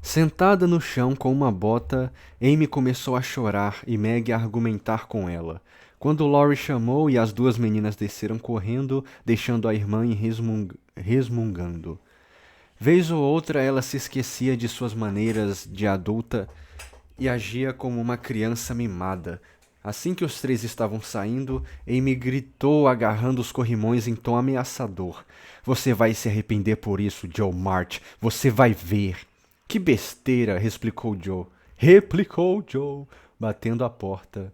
Sentada no chão com uma bota, Amy começou a chorar e Meg a argumentar com ela. Quando Laurie chamou e as duas meninas desceram correndo, deixando a irmã resmungando. Vez ou outra ela se esquecia de suas maneiras de adulta e agia como uma criança mimada. Assim que os três estavam saindo, Amy gritou agarrando os corrimões em tom ameaçador. Você vai se arrepender por isso, Joe March. Você vai ver. Que besteira, replicou Joe, batendo a porta.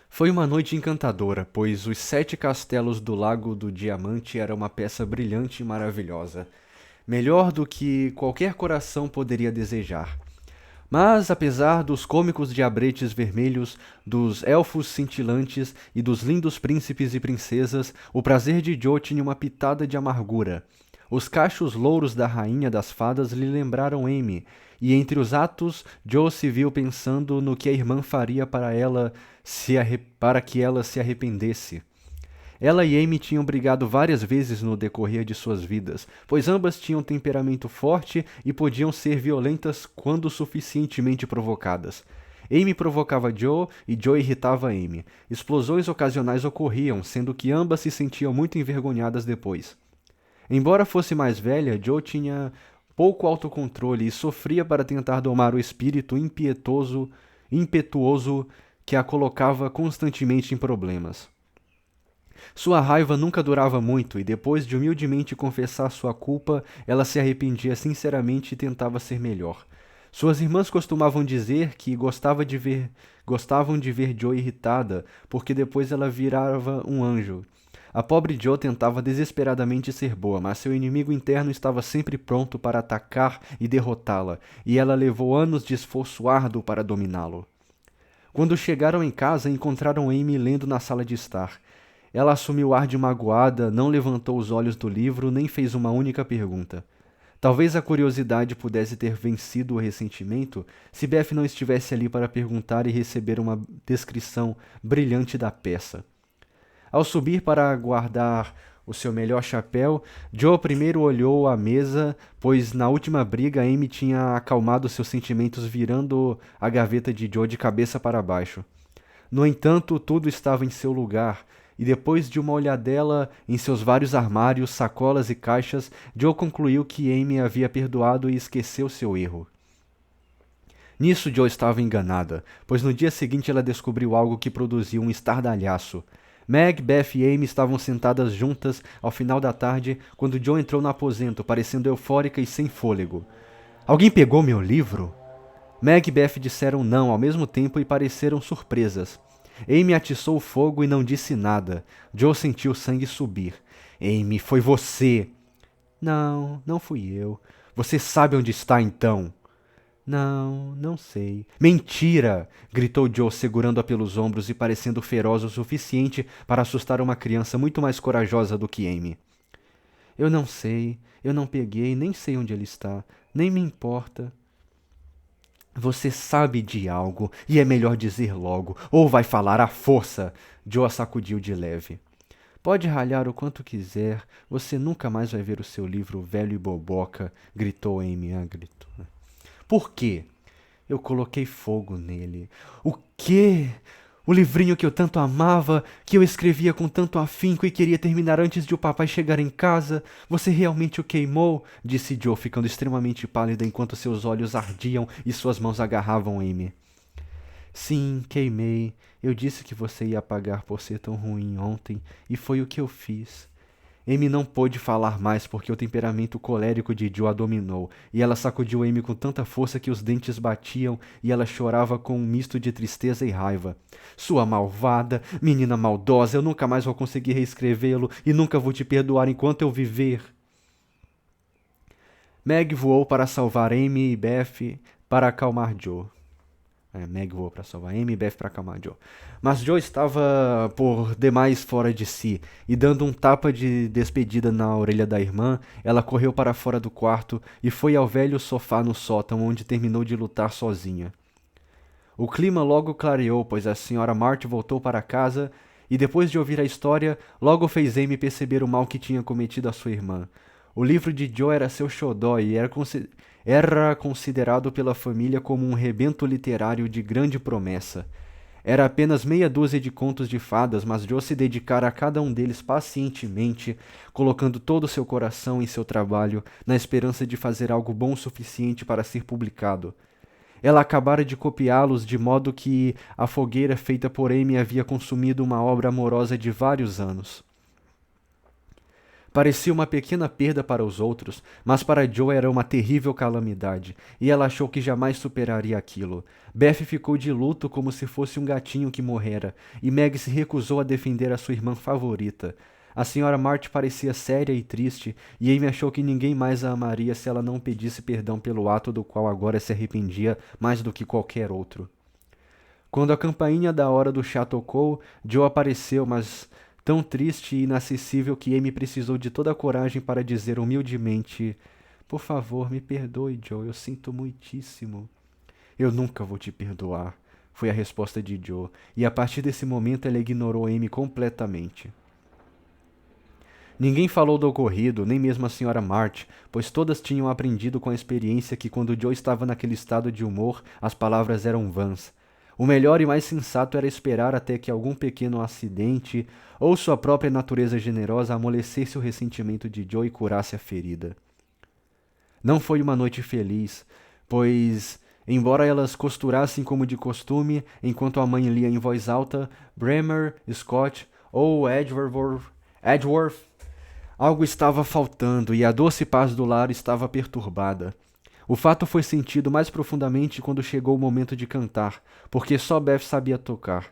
Foi uma noite encantadora, pois os 7 castelos do Lago do Diamante era uma peça brilhante e maravilhosa. Melhor do que qualquer coração poderia desejar. Mas, apesar dos cômicos diabretes vermelhos, dos elfos cintilantes e dos lindos príncipes e princesas, o prazer de Joe tinha uma pitada de amargura. Os cachos louros da rainha das fadas lhe lembraram Amy, e entre os atos, Joe se viu pensando no que a irmã faria para que ela se arrependesse. Ela e Amy tinham brigado várias vezes no decorrer de suas vidas, pois ambas tinham temperamento forte e podiam ser violentas quando suficientemente provocadas. Amy provocava Joe e Joe irritava Amy. Explosões ocasionais ocorriam, sendo que ambas se sentiam muito envergonhadas depois. Embora fosse mais velha, Joe tinha pouco autocontrole e sofria para tentar domar o espírito impetuoso que a colocava constantemente em problemas. Sua raiva nunca durava muito, e depois de humildemente confessar sua culpa, ela se arrependia sinceramente e tentava ser melhor. Suas irmãs costumavam dizer que gostavam de ver Joe irritada, porque depois ela virava um anjo. A pobre Jo tentava desesperadamente ser boa, mas seu inimigo interno estava sempre pronto para atacar e derrotá-la, e ela levou anos de esforço árduo para dominá-lo. Quando chegaram em casa, encontraram Amy lendo na sala de estar. Ela assumiu ar de magoada, não levantou os olhos do livro, nem fez uma única pergunta. Talvez a curiosidade pudesse ter vencido o ressentimento se Beth não estivesse ali para perguntar e receber uma descrição brilhante da peça. Ao subir para guardar o seu melhor chapéu, Joe primeiro olhou a mesa, pois na última briga Amy tinha acalmado seus sentimentos virando a gaveta de Joe de cabeça para baixo. No entanto, tudo estava em seu lugar, e depois de uma olhadela em seus vários armários, sacolas e caixas, Joe concluiu que Amy havia perdoado e esqueceu seu erro. Nisso Joe estava enganada, pois no dia seguinte ela descobriu algo que produziu um estardalhaço. Meg, Beth e Amy estavam sentadas juntas ao final da tarde quando Joe entrou no aposento, parecendo eufórica e sem fôlego. Alguém pegou meu livro? Meg e Beth disseram não ao mesmo tempo e pareceram surpresas. Amy atiçou o fogo e não disse nada. Joe sentiu o sangue subir. Amy, foi você! Não, não fui eu. Você sabe onde está então? Não, não sei. Mentira! Gritou Joe, segurando-a pelos ombros e parecendo feroz o suficiente para assustar uma criança muito mais corajosa do que Amy. Eu não sei, eu não peguei, nem sei onde ele está, nem me importa. Você sabe de algo, e é melhor dizer logo, ou vai falar à força! Joe a sacudiu de leve. Pode ralhar o quanto quiser, você nunca mais vai ver o seu livro velho e boboca, gritou Amy a grito. Por quê? Eu coloquei fogo nele. O quê? O livrinho que eu tanto amava, que eu escrevia com tanto afinco e queria terminar antes de o papai chegar em casa. Você realmente o queimou? Disse Joe, ficando extremamente pálida enquanto seus olhos ardiam e suas mãos agarravam Amy. Sim, queimei. Eu disse que você ia pagar por ser tão ruim ontem, e foi o que eu fiz. Amy não pôde falar mais porque o temperamento colérico de Joe a dominou, e ela sacudiu Amy com tanta força que os dentes batiam e ela chorava com um misto de tristeza e raiva. Sua malvada, menina maldosa, eu nunca mais vou conseguir reescrevê-lo e nunca vou te perdoar enquanto eu viver. Meg voou para salvar Amy e Beth para acalmar Joe. Meg voou para salvar Amy e Beth para acalmar Joe. Mas Joe estava por demais fora de si, e dando um tapa de despedida na orelha da irmã, ela correu para fora do quarto e foi ao velho sofá no sótão, onde terminou de lutar sozinha. O clima logo clareou, pois a senhora March voltou para casa e, depois de ouvir a história, logo fez Amy perceber o mal que tinha cometido a sua irmã. O livro de Joe era seu xodó e era considerado pela família como um rebento literário de grande promessa. Era apenas meia dúzia de contos de fadas, mas Joe se dedicara a cada um deles pacientemente, colocando todo o seu coração em seu trabalho, na esperança de fazer algo bom o suficiente para ser publicado. Ela acabara de copiá-los de modo que a fogueira feita por Amy havia consumido uma obra amorosa de vários anos. Parecia uma pequena perda para os outros, mas para Joe era uma terrível calamidade, e ela achou que jamais superaria aquilo. Beth ficou de luto como se fosse um gatinho que morrera, e Meg se recusou a defender a sua irmã favorita. A senhora March parecia séria e triste, e Amy achou que ninguém mais a amaria se ela não pedisse perdão pelo ato do qual agora se arrependia mais do que qualquer outro. Quando a campainha da hora do chá tocou, Joe apareceu, mas tão triste e inacessível que Amy precisou de toda a coragem para dizer humildemente: Por favor, me perdoe, Joe, eu sinto muitíssimo. Eu nunca vou te perdoar, foi a resposta de Joe, e a partir desse momento ela ignorou Amy completamente. Ninguém falou do ocorrido, nem mesmo a senhora March, pois todas tinham aprendido com a experiência que quando Joe estava naquele estado de humor, as palavras eram vãs. O melhor e mais sensato era esperar até que algum pequeno acidente ou sua própria natureza generosa amolecesse o ressentimento de Joe e curasse a ferida. Não foi uma noite feliz, pois, embora elas costurassem como de costume, enquanto a mãe lia em voz alta Bremer, Scott ou Edgeworth, algo estava faltando e a doce paz do lar estava perturbada. O fato foi sentido mais profundamente quando chegou o momento de cantar, porque só Beth sabia tocar.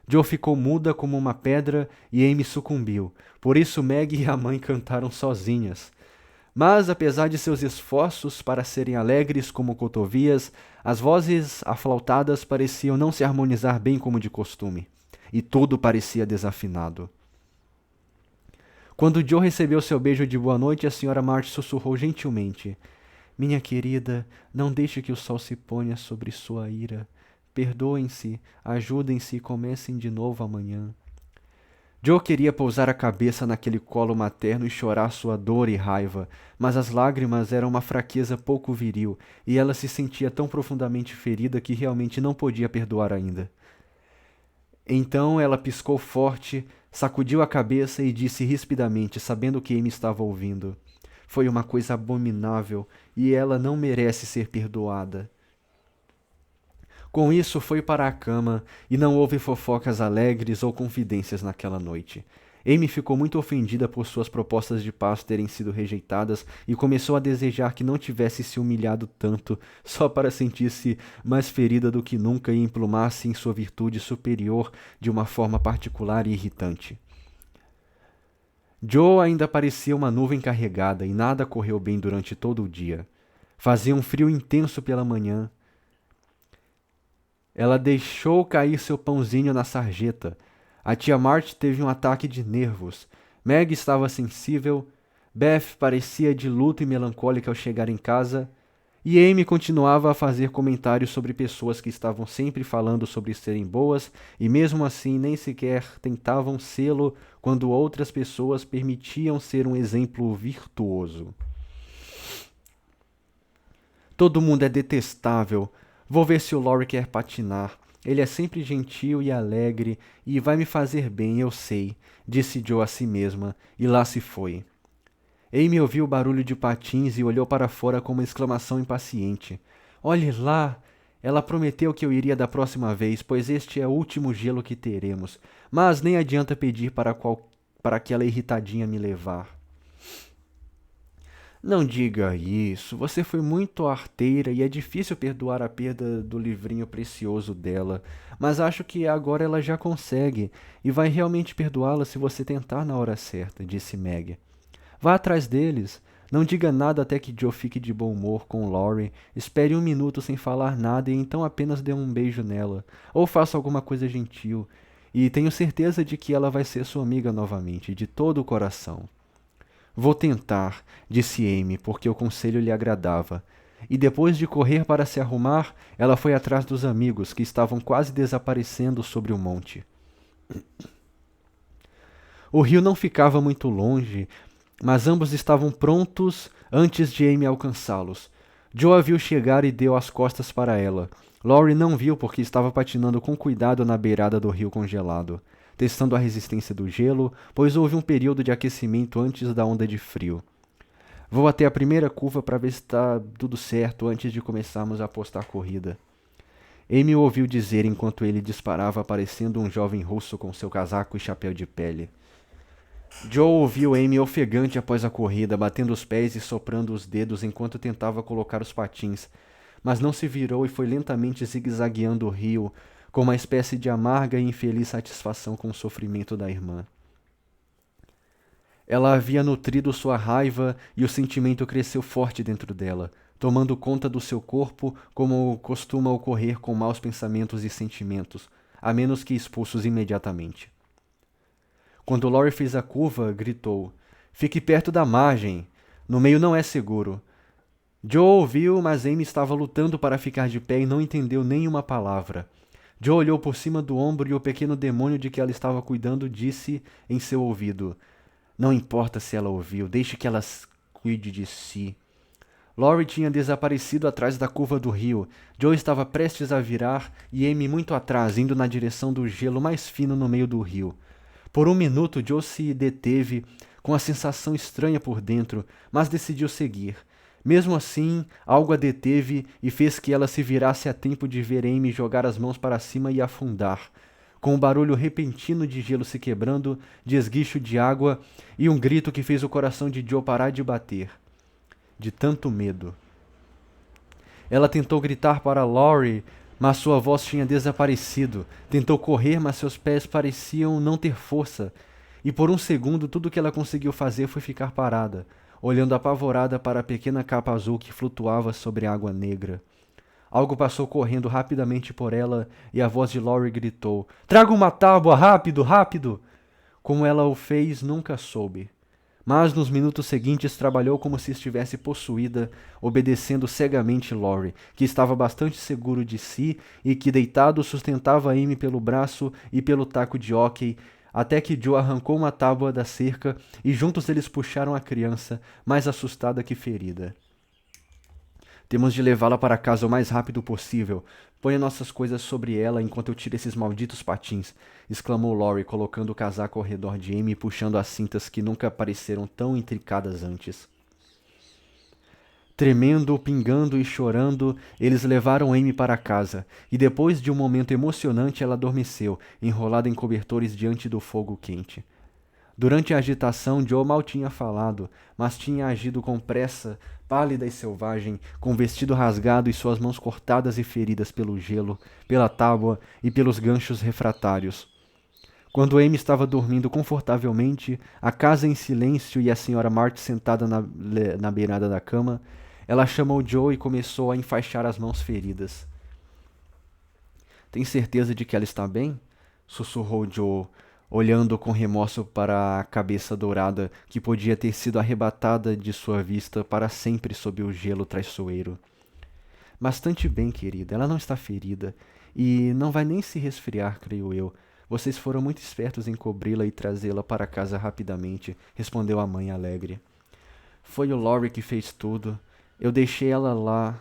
Joe ficou muda como uma pedra e Amy sucumbiu. Por isso Meg e a mãe cantaram sozinhas. Mas, apesar de seus esforços para serem alegres como cotovias, as vozes aflautadas pareciam não se harmonizar bem como de costume. E tudo parecia desafinado. Quando Joe recebeu seu beijo de boa noite, a senhora March sussurrou gentilmente: Minha querida, não deixe que o sol se ponha sobre sua ira. Perdoem-se, ajudem-se e comecem de novo amanhã. Joe queria pousar a cabeça naquele colo materno e chorar sua dor e raiva, mas as lágrimas eram uma fraqueza pouco viril, e ela se sentia tão profundamente ferida que realmente não podia perdoar ainda. Então ela piscou forte, sacudiu a cabeça e disse rispidamente, sabendo que Amy estava ouvindo: Foi uma coisa abominável e ela não merece ser perdoada. Com isso, foi para a cama e não houve fofocas alegres ou confidências naquela noite. Amy ficou muito ofendida por suas propostas de paz terem sido rejeitadas e começou a desejar que não tivesse se humilhado tanto só para sentir-se mais ferida do que nunca e emplumar-se em sua virtude superior de uma forma particular e irritante. Joe ainda parecia uma nuvem carregada e nada correu bem durante todo o dia. Fazia um frio intenso pela manhã. Ela deixou cair seu pãozinho na sarjeta. A tia March teve um ataque de nervos. Meg estava sensível. Beth parecia de luto e melancólica ao chegar em casa. E Amy continuava a fazer comentários sobre pessoas que estavam sempre falando sobre serem boas e mesmo assim nem sequer tentavam sê-lo quando outras pessoas permitiam ser um exemplo virtuoso. Todo mundo é detestável. Vou ver se o Laurie quer patinar. Ele é sempre gentil e alegre e vai me fazer bem, eu sei, disse Joe a si mesma, e lá se foi. Amy ouviu o barulho de patins e olhou para fora com uma exclamação impaciente. Olhe lá! Ela prometeu que eu iria da próxima vez, pois este é o último gelo que teremos. Mas nem adianta pedir para aquela irritadinha me levar. Não diga isso, você foi muito arteira e é difícil perdoar a perda do livrinho precioso dela, mas acho que agora ela já consegue e vai realmente perdoá-la se você tentar na hora certa, disse Meg. Vá atrás deles. Não diga nada até que Joe fique de bom humor com Laurie. Espere um minuto sem falar nada e então apenas dê um beijo nela. Ou faça alguma coisa gentil. E tenho certeza de que ela vai ser sua amiga novamente, de todo o coração. Vou tentar, disse Amy, porque o conselho lhe agradava. E depois de correr para se arrumar, ela foi atrás dos amigos, que estavam quase desaparecendo sobre o monte. O rio não ficava muito longe, mas ambos estavam prontos antes de Amy alcançá-los. Joe a viu chegar e deu as costas para ela. Laurie não viu porque estava patinando com cuidado na beirada do rio congelado, testando a resistência do gelo, pois houve um período de aquecimento antes da onda de frio. Vou até a primeira curva para ver se está tudo certo antes de começarmos a apostar a corrida. Amy o ouviu dizer enquanto ele disparava, parecendo um jovem russo com seu casaco e chapéu de pele. Joe ouviu Amy ofegante após a corrida, batendo os pés e soprando os dedos enquanto tentava colocar os patins, mas não se virou e foi lentamente zigue-zagueando o rio, com uma espécie de amarga e infeliz satisfação com o sofrimento da irmã. Ela havia nutrido sua raiva e o sentimento cresceu forte dentro dela, tomando conta do seu corpo como costuma ocorrer com maus pensamentos e sentimentos, a menos que expulsos imediatamente. Quando Laurie fez a curva, gritou: "Fique perto da margem. No meio não é seguro." Joe ouviu, mas Amy estava lutando para ficar de pé e não entendeu nenhuma palavra. Joe olhou por cima do ombro e o pequeno demônio de que ela estava cuidando disse em seu ouvido: "Não importa se ela ouviu, deixe que ela cuide de si." Laurie tinha desaparecido atrás da curva do rio. Joe estava prestes a virar e Amy muito atrás, indo na direção do gelo mais fino no meio do rio. Por um minuto, Joe se deteve, com a sensação estranha por dentro, mas decidiu seguir. Mesmo assim, algo a deteve e fez que ela se virasse a tempo de ver Amy jogar as mãos para cima e afundar, com um barulho repentino de gelo se quebrando, de esguicho de água e um grito que fez o coração de Joe parar de bater, de tanto medo. Ela tentou gritar para Laurie, mas sua voz tinha desaparecido. Tentou correr, mas seus pés pareciam não ter força. E por um segundo, tudo que ela conseguiu fazer foi ficar parada, olhando apavorada para a pequena capa azul que flutuava sobre a água negra. Algo passou correndo rapidamente por ela e a voz de Laurie gritou: "Traga uma tábua, rápido, rápido!" Como ela o fez, nunca soube. Mas nos minutos seguintes trabalhou como se estivesse possuída, obedecendo cegamente Laurie, que estava bastante seguro de si e que, deitado, sustentava Amy pelo braço e pelo taco de hóquei, até que Joe arrancou uma tábua da cerca e juntos eles puxaram a criança, mais assustada que ferida. "Temos de levá-la para casa o mais rápido possível. Ponha nossas coisas sobre ela enquanto eu tiro esses malditos patins", exclamou Laurie, colocando o casaco ao redor de Amy e puxando as cintas que nunca pareceram tão intricadas antes. Tremendo, pingando e chorando, eles levaram Amy para casa, e depois de um momento emocionante ela adormeceu, enrolada em cobertores diante do fogo quente. Durante a agitação, Joe mal tinha falado, mas tinha agido com pressa, pálida e selvagem, com o vestido rasgado e suas mãos cortadas e feridas pelo gelo, pela tábua e pelos ganchos refratários. Quando Amy estava dormindo confortavelmente, a casa em silêncio e a senhora March sentada na beirada da cama, ela chamou Joe e começou a enfaixar as mãos feridas. "Tem certeza de que ela está bem?" sussurrou Joe, olhando com remorso para a cabeça dourada que podia ter sido arrebatada de sua vista para sempre sob o gelo traiçoeiro. "Bastante bem, querida. Ela não está ferida. E não vai nem se resfriar, creio eu. Vocês foram muito espertos em cobri-la e trazê-la para casa rapidamente", respondeu a mãe alegre. "Foi o Laurie que fez tudo. Eu deixei ela lá.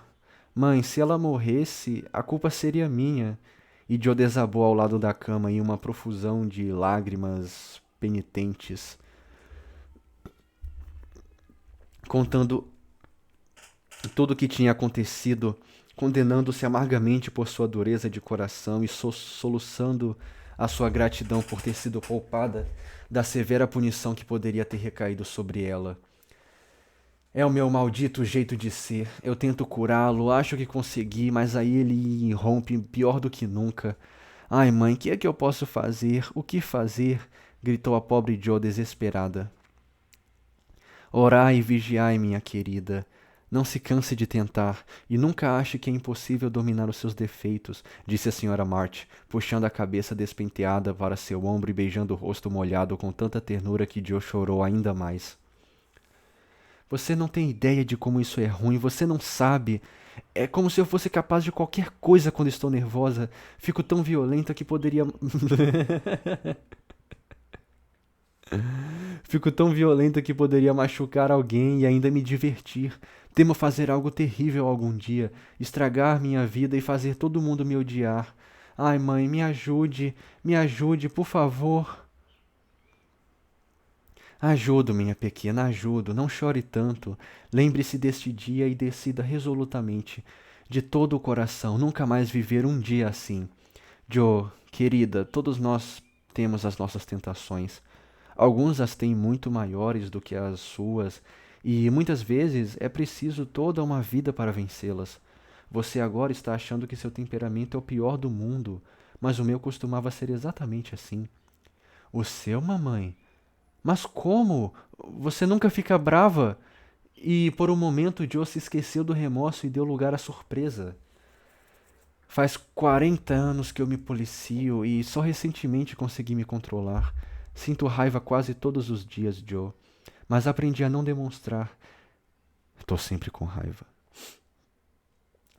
Mãe, se ela morresse, a culpa seria minha." E Joe desabou ao lado da cama em uma profusão de lágrimas penitentes, contando tudo o que tinha acontecido, condenando-se amargamente por sua dureza de coração e soluçando a sua gratidão por ter sido poupada da severa punição que poderia ter recaído sobre ela. "É o meu maldito jeito de ser. Eu tento curá-lo, acho que consegui, mas aí ele irrompe pior do que nunca. Ai, mãe, o que é que eu posso fazer? O que fazer?" gritou a pobre Joe desesperada. "Orai e vigiai, minha querida. Não se canse de tentar, e nunca ache que é impossível dominar os seus defeitos", disse a senhora March, puxando a cabeça despenteada para seu ombro e beijando o rosto molhado com tanta ternura que Joe chorou ainda mais. "Você não tem ideia de como isso é ruim, você não sabe. É como se eu fosse capaz de qualquer coisa quando estou nervosa. Fico tão violenta que poderia." Fico tão violenta que poderia machucar alguém e ainda me divertir. Temo fazer algo terrível algum dia, estragar minha vida e fazer todo mundo me odiar. Ai, mãe, me ajude, por favor. Ajudo, minha pequena, ajudo. Não chore tanto. Lembre-se deste dia e decida resolutamente, de todo o coração, nunca mais viver um dia assim. Joe, querida, todos nós temos as nossas tentações. Alguns as têm muito maiores do que as suas, e muitas vezes é preciso toda uma vida para vencê-las. Você agora está achando que seu temperamento é o pior do mundo, mas o meu costumava ser exatamente assim. O seu, mamãe? Mas como? Você nunca fica brava? E por um momento Joe se esqueceu do remorso e deu lugar à surpresa. Faz 40 anos que eu me policio e só recentemente consegui me controlar. Sinto raiva quase todos os dias, Joe, mas aprendi a não demonstrar. Estou sempre com raiva.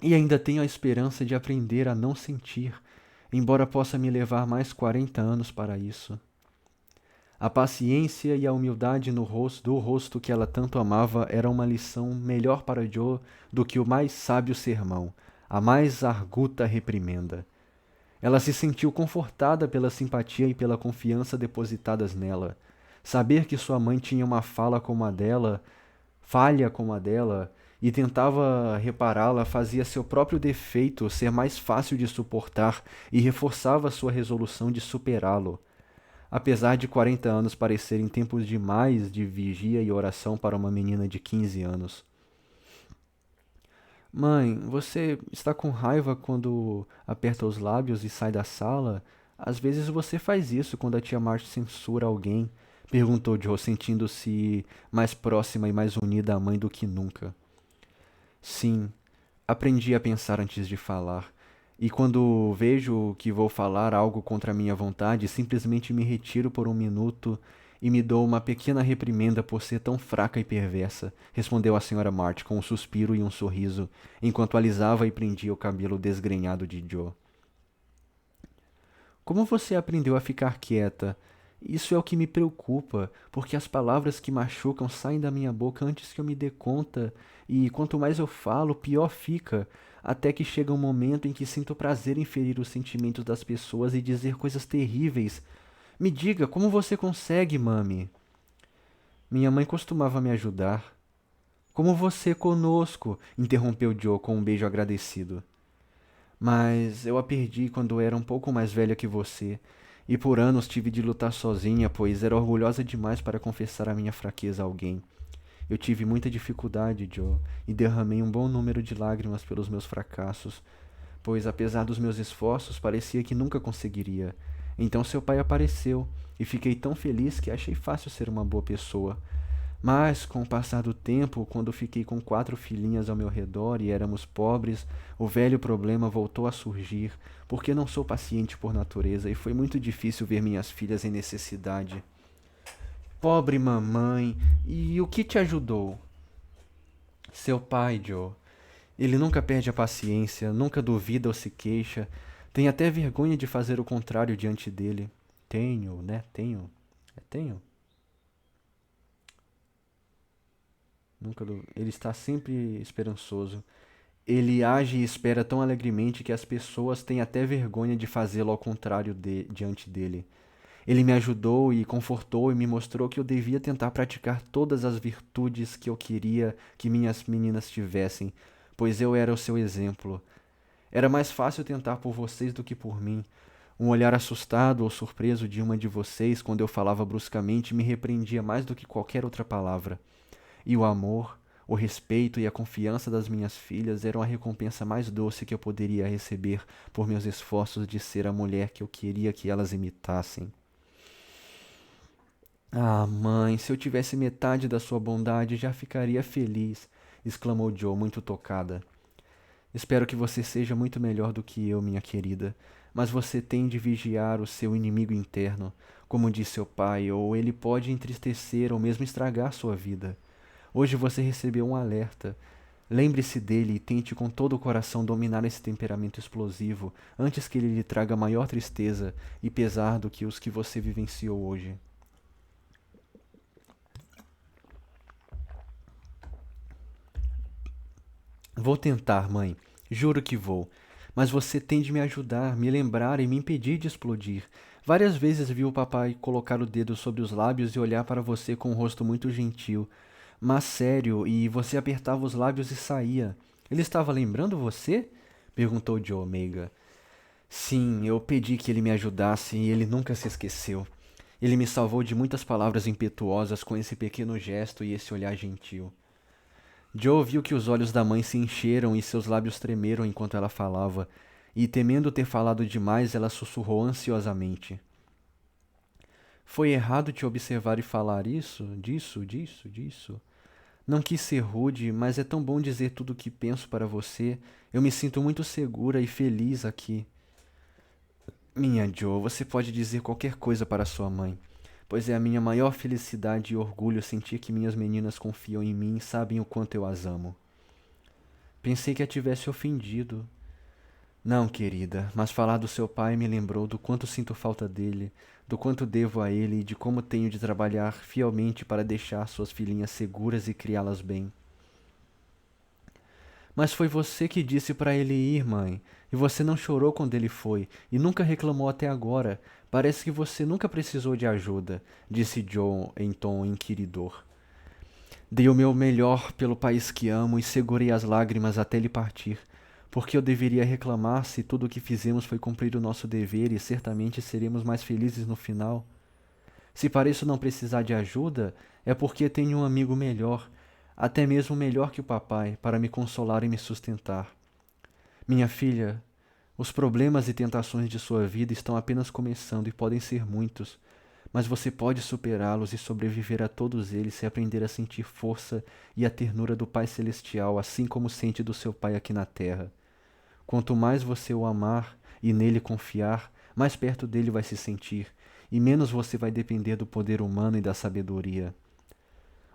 E ainda tenho a esperança de aprender a não sentir, embora possa me levar mais 40 anos para isso. A paciência e a humildade no rosto do rosto que ela tanto amava era uma lição melhor para Joe do que o mais sábio sermão, a mais arguta reprimenda. Ela se sentiu confortada pela simpatia e pela confiança depositadas nela. Saber que sua mãe tinha uma falha como a dela, e tentava repará-la fazia seu próprio defeito ser mais fácil de suportar e reforçava sua resolução de superá-lo. Apesar de 40 anos parecerem tempos demais de vigia e oração para uma menina de 15 anos. Mãe, você está com raiva quando aperta os lábios e sai da sala? Às vezes você faz isso quando a tia Marge censura alguém, perguntou Joe, sentindo-se mais próxima e mais unida à mãe do que nunca. Sim, aprendi a pensar antes de falar. E quando vejo que vou falar algo contra a minha vontade, simplesmente me retiro por um minuto e me dou uma pequena reprimenda por ser tão fraca e perversa, respondeu a senhora March com um suspiro e um sorriso, enquanto alisava e prendia o cabelo desgrenhado de Joe. Como você aprendeu a ficar quieta? Isso é o que me preocupa, porque as palavras que machucam saem da minha boca antes que eu me dê conta, e quanto mais eu falo, pior fica, até que chega um momento em que sinto prazer em ferir os sentimentos das pessoas e dizer coisas terríveis. Me diga, como você consegue, mami? Minha mãe costumava me ajudar. Como você conosco, interrompeu Joe com um beijo agradecido. Mas eu a perdi quando era um pouco mais velha que você, e por anos tive de lutar sozinha, pois era orgulhosa demais para confessar a minha fraqueza a alguém. Eu tive muita dificuldade, Joe, e derramei um bom número de lágrimas pelos meus fracassos, pois apesar dos meus esforços, parecia que nunca conseguiria. Então seu pai apareceu, e fiquei tão feliz que achei fácil ser uma boa pessoa. Mas, com o passar do tempo, quando fiquei com 4 filhinhas ao meu redor e éramos pobres, o velho problema voltou a surgir, porque não sou paciente por natureza e foi muito difícil ver minhas filhas em necessidade. Pobre mamãe, e o que te ajudou? Seu pai, Joe. Ele nunca perde a paciência, nunca duvida ou se queixa, tem até vergonha de fazer o contrário diante dele. Tenho, né? Tenho. Tenho. Ele está sempre esperançoso. Ele age e espera tão alegremente que as pessoas têm até vergonha de fazê-lo ao contrário diante dele. Ele me ajudou e confortou e me mostrou que eu devia tentar praticar todas as virtudes que eu queria que minhas meninas tivessem, pois eu era o seu exemplo. Era mais fácil tentar por vocês do que por mim. Um olhar assustado ou surpreso de uma de vocês quando eu falava bruscamente me repreendia mais do que qualquer outra palavra. E o amor, o respeito e a confiança das minhas filhas eram a recompensa mais doce que eu poderia receber por meus esforços de ser a mulher que eu queria que elas imitassem. Ah, mãe, se eu tivesse metade da sua bondade, já ficaria feliz, exclamou Joe, muito tocada. Espero que você seja muito melhor do que eu, minha querida, mas você tem de vigiar o seu inimigo interno, como diz seu pai, ou ele pode entristecer ou mesmo estragar sua vida. Hoje você recebeu um alerta. Lembre-se dele e tente com todo o coração dominar esse temperamento explosivo antes que ele lhe traga maior tristeza e pesar do que os que você vivenciou hoje. Vou tentar, mãe. Juro que vou. Mas você tem de me ajudar, me lembrar e me impedir de explodir. Várias vezes vi o papai colocar o dedo sobre os lábios e olhar para você com um rosto muito gentil. Mas sério, e você apertava os lábios e saía. Ele estava lembrando você? Perguntou Joe meiga. Sim, eu pedi que ele me ajudasse e ele nunca se esqueceu. Ele me salvou de muitas palavras impetuosas com esse pequeno gesto e esse olhar gentil. Joe viu que os olhos da mãe se encheram e seus lábios tremeram enquanto ela falava, e temendo ter falado demais, ela sussurrou ansiosamente. Foi errado te observar e falar isso, disso. Não quis ser rude, mas é tão bom dizer tudo o que penso para você. Eu me sinto muito segura e feliz aqui. Minha Joe, você pode dizer qualquer coisa para sua mãe, pois é a minha maior felicidade e orgulho sentir que minhas meninas confiam em mim e sabem o quanto eu as amo. Pensei que a tivesse ofendido. Não, querida, mas falar do seu pai me lembrou do quanto sinto falta dele, do quanto devo a ele e de como tenho de trabalhar fielmente para deixar suas filhinhas seguras e criá-las bem. Mas foi você que disse para ele ir, mãe. E você não chorou quando ele foi, e nunca reclamou até agora. Parece que você nunca precisou de ajuda, disse John em tom inquiridor. Dei o meu melhor pelo país que amo e segurei as lágrimas até ele partir. Porque eu deveria reclamar se tudo o que fizemos foi cumprir o nosso dever e certamente seremos mais felizes no final? Se pareço não precisar de ajuda, é porque tenho um amigo melhor, até mesmo melhor que o papai, para me consolar e me sustentar. Minha filha, os problemas e tentações de sua vida estão apenas começando e podem ser muitos, mas você pode superá-los e sobreviver a todos eles se aprender a sentir força e a ternura do Pai Celestial, assim como sente do seu Pai aqui na terra. Quanto mais você o amar e nele confiar, mais perto dele vai se sentir, e menos você vai depender do poder humano e da sabedoria.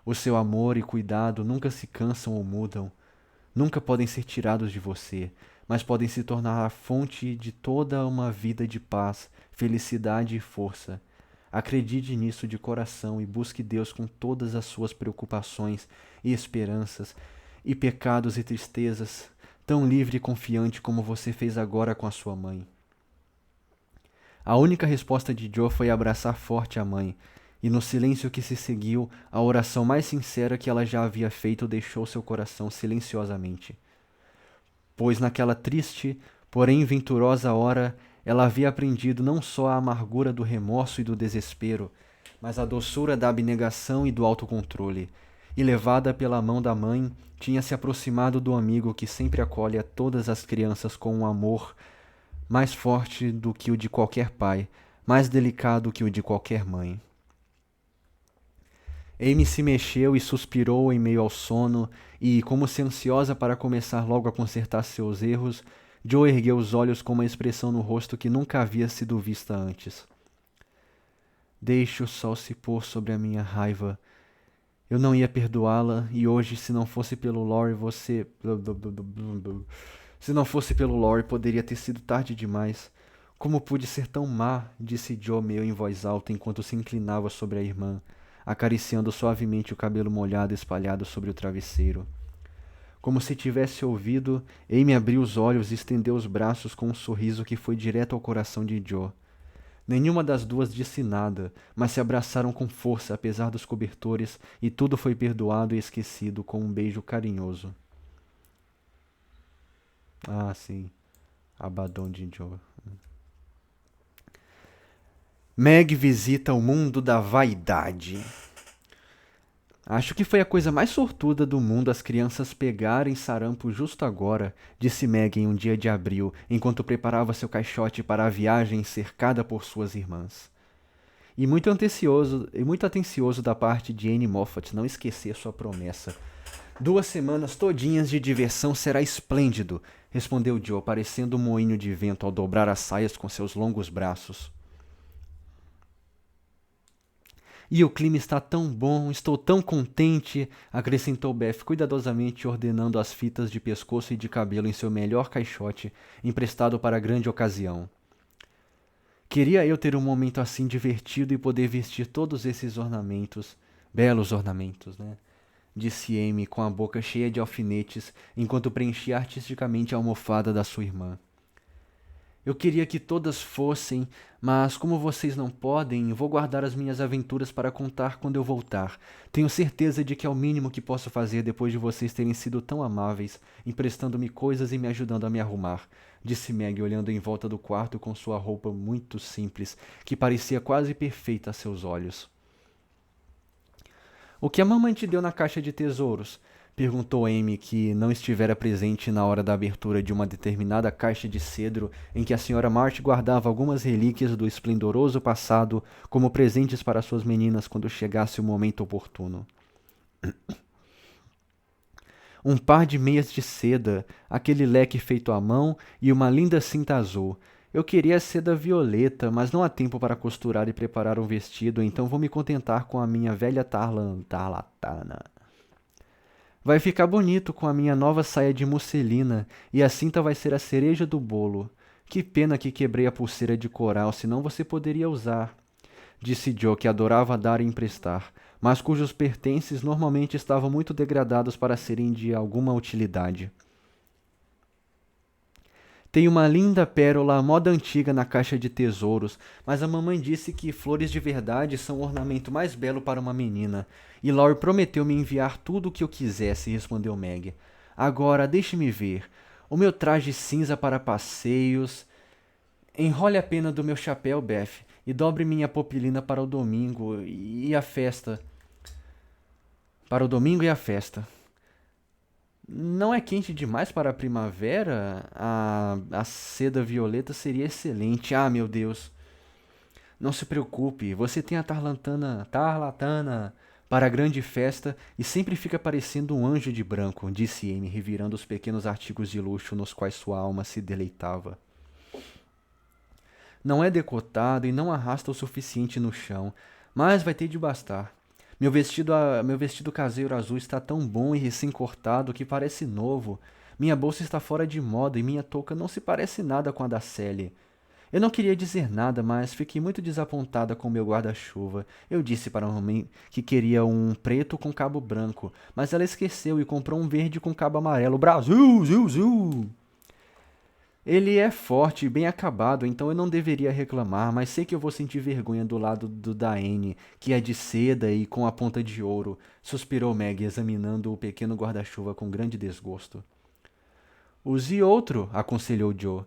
O seu amor e cuidado nunca se cansam ou mudam, nunca podem ser tirados de você, mas podem se tornar a fonte de toda uma vida de paz, felicidade e força. Acredite nisso de coração e busque Deus com todas as suas preocupações e esperanças, e pecados e tristezas, tão livre e confiante como você fez agora com a sua mãe. A única resposta de Joe foi abraçar forte a mãe, e no silêncio que se seguiu, a oração mais sincera que ela já havia feito deixou seu coração silenciosamente. Pois naquela triste, porém venturosa hora, ela havia aprendido não só a amargura do remorso e do desespero, mas a doçura da abnegação e do autocontrole. E levada pela mão da mãe, tinha se aproximado do amigo que sempre acolhe a todas as crianças com um amor mais forte do que o de qualquer pai, mais delicado que o de qualquer mãe. Amy se mexeu e suspirou em meio ao sono, e, como se ansiosa para começar logo a consertar seus erros, Joe ergueu os olhos com uma expressão no rosto que nunca havia sido vista antes. Deixe o sol se pôr sobre a minha raiva. Eu não ia perdoá-la, e hoje, se não fosse pelo Lori, você. Se não fosse pelo Lori, poderia ter sido tarde demais. Como pude ser tão má? Disse Joe meio em voz alta enquanto se inclinava sobre a irmã, acariciando suavemente o cabelo molhado espalhado sobre o travesseiro. Como se tivesse ouvido, Amy abriu os olhos e estendeu os braços com um sorriso que foi direto ao coração de Joe. Nenhuma das duas disse nada, mas se abraçaram com força apesar dos cobertores e tudo foi perdoado e esquecido com um beijo carinhoso. Ah, sim. Abaddon de Joe. Meg visita o mundo da vaidade. Acho que foi a coisa mais sortuda do mundo as crianças pegarem sarampo justo agora, disse Meg em um dia de abril, enquanto preparava seu caixote para a viagem cercada por suas irmãs. E muito atencioso da parte de Annie Moffat não esquecer sua promessa. 2 semanas todinhas de diversão será esplêndido, respondeu Joe, parecendo um moinho de vento ao dobrar as saias com seus longos braços. E o clima está tão bom, estou tão contente, acrescentou Beth, cuidadosamente ordenando as fitas de pescoço e de cabelo em seu melhor caixote, emprestado para a grande ocasião. Queria eu ter um momento assim divertido e poder vestir todos esses ornamentos, belos ornamentos, né? disse Amy com a boca cheia de alfinetes, enquanto preenchia artisticamente a almofada da sua irmã. Eu queria que todas fossem, mas como vocês não podem, vou guardar as minhas aventuras para contar quando eu voltar. Tenho certeza de que é o mínimo que posso fazer depois de vocês terem sido tão amáveis, emprestando-me coisas e me ajudando a me arrumar, disse Meg, olhando em volta do quarto com sua roupa muito simples, que parecia quase perfeita a seus olhos. O que a mamãe te deu na caixa de tesouros? Perguntou Amy, que não estivera presente na hora da abertura de uma determinada caixa de cedro em que a senhora March guardava algumas relíquias do esplendoroso passado como presentes para suas meninas quando chegasse o momento oportuno. Um par de meias de seda, aquele leque feito à mão e uma linda cinta azul. Eu queria seda violeta, mas não há tempo para costurar e preparar um vestido, então vou me contentar com a minha velha tarlatana. Vai ficar bonito com a minha nova saia de musselina, e a cinta vai ser a cereja do bolo. Que pena que quebrei a pulseira de coral, senão você poderia usar, disse Joe, que adorava dar e emprestar, mas cujos pertences normalmente estavam muito degradados para serem de alguma utilidade. Tem uma linda pérola à moda antiga na caixa de tesouros, mas a mamãe disse que flores de verdade são o ornamento mais belo para uma menina. E Laurie prometeu me enviar tudo o que eu quisesse, respondeu Meg. Agora, deixe-me ver. O meu traje cinza para passeios. Enrole a pena do meu chapéu, Beth, e dobre minha popilina para o domingo e a festa. Para o domingo e a festa. Não é quente demais para a primavera? A seda violeta seria excelente. Ah, meu Deus. Não se preocupe, você tem a tarlatana para a grande festa e sempre fica parecendo um anjo de branco, disse Amy, revirando os pequenos artigos de luxo nos quais sua alma se deleitava. Não é decotado e não arrasta o suficiente no chão, mas vai ter de bastar. Meu vestido caseiro azul está tão bom e recém-cortado que parece novo. Minha bolsa está fora de moda e minha touca não se parece nada com a da Sally. Eu não queria dizer nada, mas fiquei muito desapontada com meu guarda-chuva. Eu disse para a mamãe que queria um preto com cabo branco, mas ela esqueceu e comprou um verde com cabo amarelo. Brasil, ziu, ziu! Ele é forte e bem acabado, então eu não deveria reclamar, mas sei que eu vou sentir vergonha do lado do da Anne, que é de seda e com a ponta de ouro, suspirou Meg, examinando o pequeno guarda-chuva com grande desgosto. Use outro, aconselhou Joe.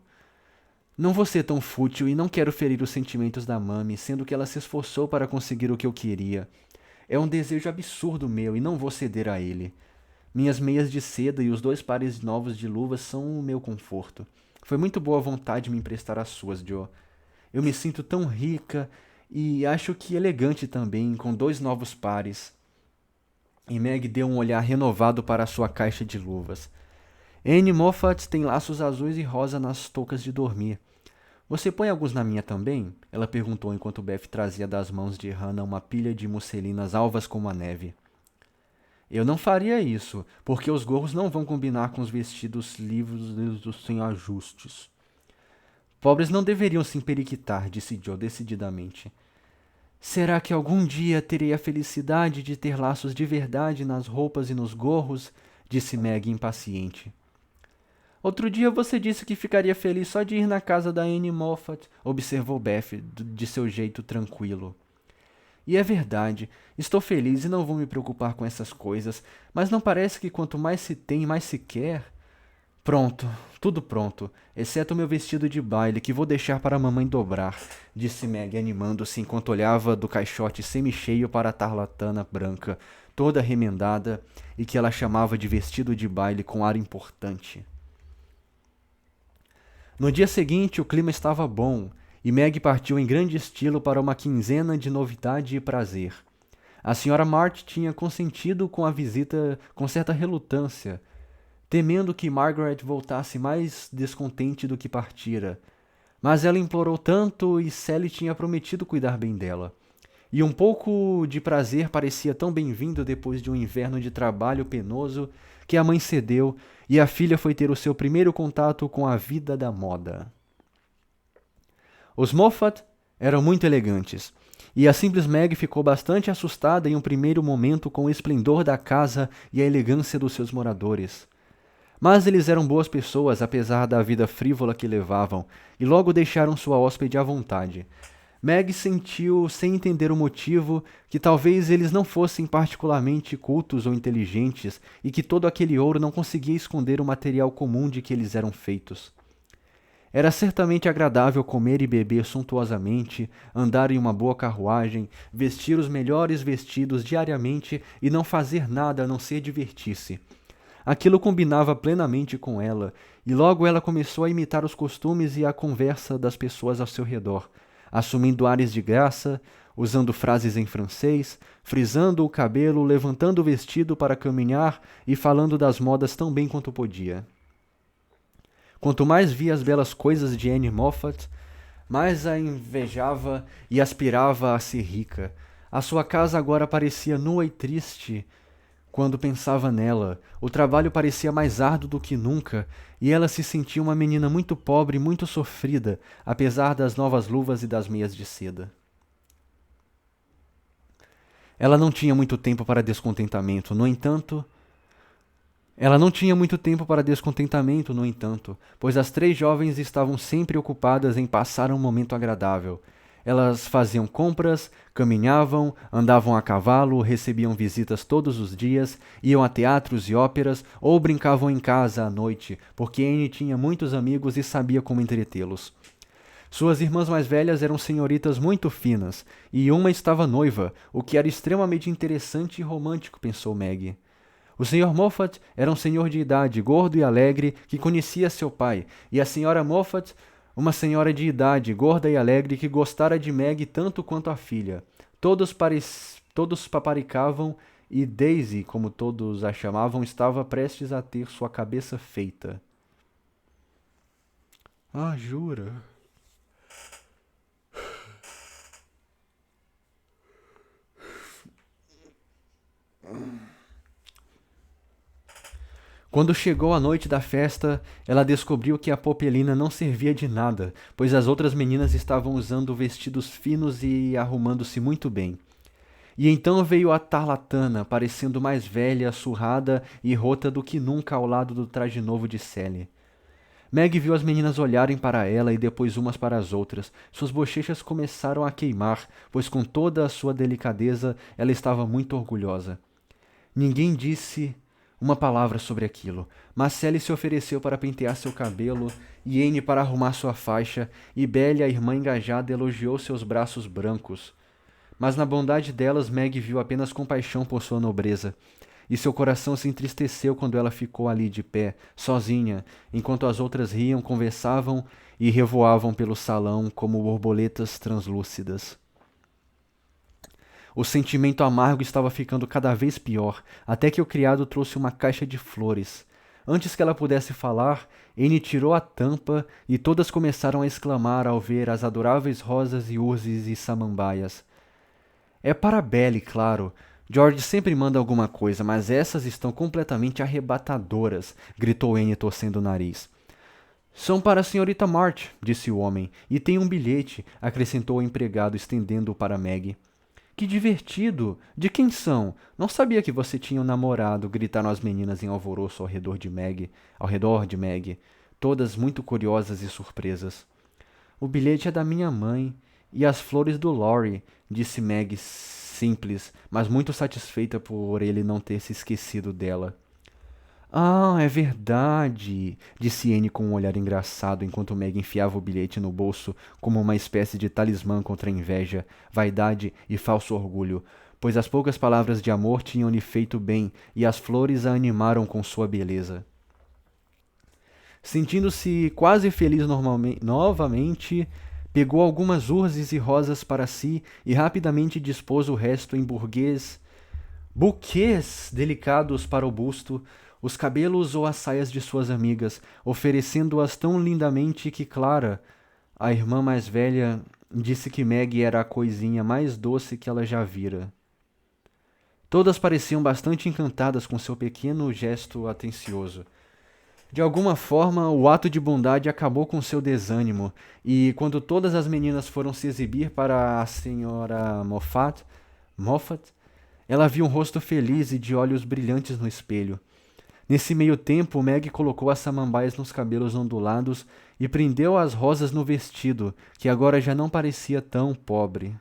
Não vou ser tão fútil e não quero ferir os sentimentos da Mami, sendo que ela se esforçou para conseguir o que eu queria. É um desejo absurdo meu e não vou ceder a ele. Minhas meias de seda e os 2 pares novos de luvas são o meu conforto. Foi muito boa vontade me emprestar as suas, Joe. Eu me sinto tão rica e acho que elegante também, com 2 novos pares. E Meg deu um olhar renovado para a sua caixa de luvas. Anne Moffat tem laços azuis e rosa nas toucas de dormir. Você põe alguns na minha também? Ela perguntou enquanto Beth trazia das mãos de Hannah uma pilha de musselinas alvas como a neve. Eu não faria isso, porque os gorros não vão combinar com os vestidos livres sem ajustes. Pobres não deveriam se emperiquitar, disse Joe decididamente. Será que algum dia terei a felicidade de ter laços de verdade nas roupas e nos gorros? Disse Meg impaciente. Outro dia você disse que ficaria feliz só de ir na casa da Anne Moffat, observou Beth de seu jeito tranquilo. E é verdade, estou feliz e não vou me preocupar com essas coisas, mas não parece que quanto mais se tem, mais se quer? Pronto, tudo pronto, exceto o meu vestido de baile, que vou deixar para a mamãe dobrar, disse Meg, animando-se enquanto olhava do caixote semi-cheio para a tarlatana branca, toda remendada, e que ela chamava de vestido de baile com ar importante. No dia seguinte, o clima estava bom, e Meg partiu em grande estilo para uma quinzena de novidade e prazer. A senhora March tinha consentido com a visita com certa relutância, temendo que Margaret voltasse mais descontente do que partira. Mas ela implorou tanto e Sally tinha prometido cuidar bem dela. E um pouco de prazer parecia tão bem-vindo depois de um inverno de trabalho penoso que a mãe cedeu e a filha foi ter o seu primeiro contato com a vida da moda. Os Moffat eram muito elegantes, E a simples Meg ficou bastante assustada em um primeiro momento com o esplendor da casa e a elegância dos seus moradores. Mas eles eram boas pessoas, apesar da vida frívola que levavam, e logo deixaram sua hóspede à vontade. Meg sentiu, sem entender o motivo, que talvez eles não fossem particularmente cultos ou inteligentes e que todo aquele ouro não conseguia esconder o material comum de que eles eram feitos. Era certamente agradável comer e beber suntuosamente, andar em uma boa carruagem, vestir os melhores vestidos diariamente e não fazer nada a não ser divertir-se. Aquilo combinava plenamente com ela, e logo ela começou a imitar os costumes e a conversa das pessoas ao seu redor, assumindo ares de graça, usando frases em francês, frisando o cabelo, levantando o vestido para caminhar e falando das modas tão bem quanto podia. Quanto mais via as belas coisas de Anne Moffat, mais a invejava e aspirava a ser rica. A sua casa agora parecia nua e triste quando pensava nela. O trabalho parecia mais árduo do que nunca, e ela se sentia uma menina muito pobre e muito sofrida, apesar das novas luvas e das meias de seda. Ela não tinha muito tempo para descontentamento, no entanto, pois as três jovens estavam sempre ocupadas em passar um momento agradável. Elas faziam compras, caminhavam, andavam a cavalo, recebiam visitas todos os dias, iam a teatros e óperas ou brincavam em casa à noite, porque Anne tinha muitos amigos e sabia como entretê-los. Suas irmãs mais velhas eram senhoritas muito finas, e uma estava noiva, o que era extremamente interessante e romântico, pensou Maggie. O Sr. Moffat era um senhor de idade, gordo e alegre, que conhecia seu pai, e a Sra. Moffat, uma senhora de idade, gorda e alegre, que gostara de Meg tanto quanto a filha. Todos paparicavam e Daisy, como todos a chamavam, estava prestes a ter sua cabeça feita. Ah, jura? Quando chegou a noite da festa, ela descobriu que a Popelina não servia de nada, pois as outras meninas estavam usando vestidos finos e arrumando-se muito bem. E então veio a Tarlatana, parecendo mais velha, surrada e rota do que nunca ao lado do traje novo de Sally. Meg viu as meninas olharem para ela e depois umas para as outras. Suas bochechas começaram a queimar, pois com toda a sua delicadeza ela estava muito orgulhosa. Ninguém disse uma palavra sobre aquilo, mas Sally se ofereceu para pentear seu cabelo, e Anne para arrumar sua faixa, e Belle, a irmã engajada, elogiou seus braços brancos. Mas na bondade delas, Meg viu apenas compaixão por sua nobreza, e seu coração se entristeceu quando ela ficou ali de pé, sozinha, enquanto as outras riam, conversavam e revoavam pelo salão como borboletas translúcidas. O sentimento amargo estava ficando cada vez pior, até que o criado trouxe uma caixa de flores. Antes que ela pudesse falar, Anne tirou a tampa e todas começaram a exclamar ao ver as adoráveis rosas e urzes e samambaias. É para Belle, claro. George sempre manda alguma coisa, mas essas estão completamente arrebatadoras, gritou Anne torcendo o nariz. São para a senhorita March, disse o homem, e tem um bilhete, acrescentou o empregado, estendendo-o para Meg. Que divertido! De quem são? Não sabia que você tinha um namorado, gritaram as meninas em alvoroço ao redor de Meg, todas muito curiosas e surpresas. O bilhete é da minha mãe e as flores do Laurie, disse Meg simples, mas muito satisfeita por ele não ter se esquecido dela. Ah, é verdade, disse Anne com um olhar engraçado enquanto Meg enfiava o bilhete no bolso como uma espécie de talismã contra a inveja, vaidade e falso orgulho, pois as poucas palavras de amor tinham-lhe feito bem e as flores a animaram com sua beleza. Sentindo-se quase feliz novamente, pegou algumas urzes e rosas para si e rapidamente dispôs o resto em buquês delicados para o busto, os cabelos ou as saias de suas amigas, oferecendo-as tão lindamente que Clara, a irmã mais velha, disse que Meg era a coisinha mais doce que ela já vira. Todas pareciam bastante encantadas com seu pequeno gesto atencioso. De alguma forma, o ato de bondade acabou com seu desânimo, e quando todas as meninas foram se exibir para a senhora Moffat, ela viu um rosto feliz e de olhos brilhantes no espelho. Nesse meio tempo, Meg colocou as samambaias nos cabelos ondulados e prendeu as rosas no vestido, que agora já não parecia tão pobre.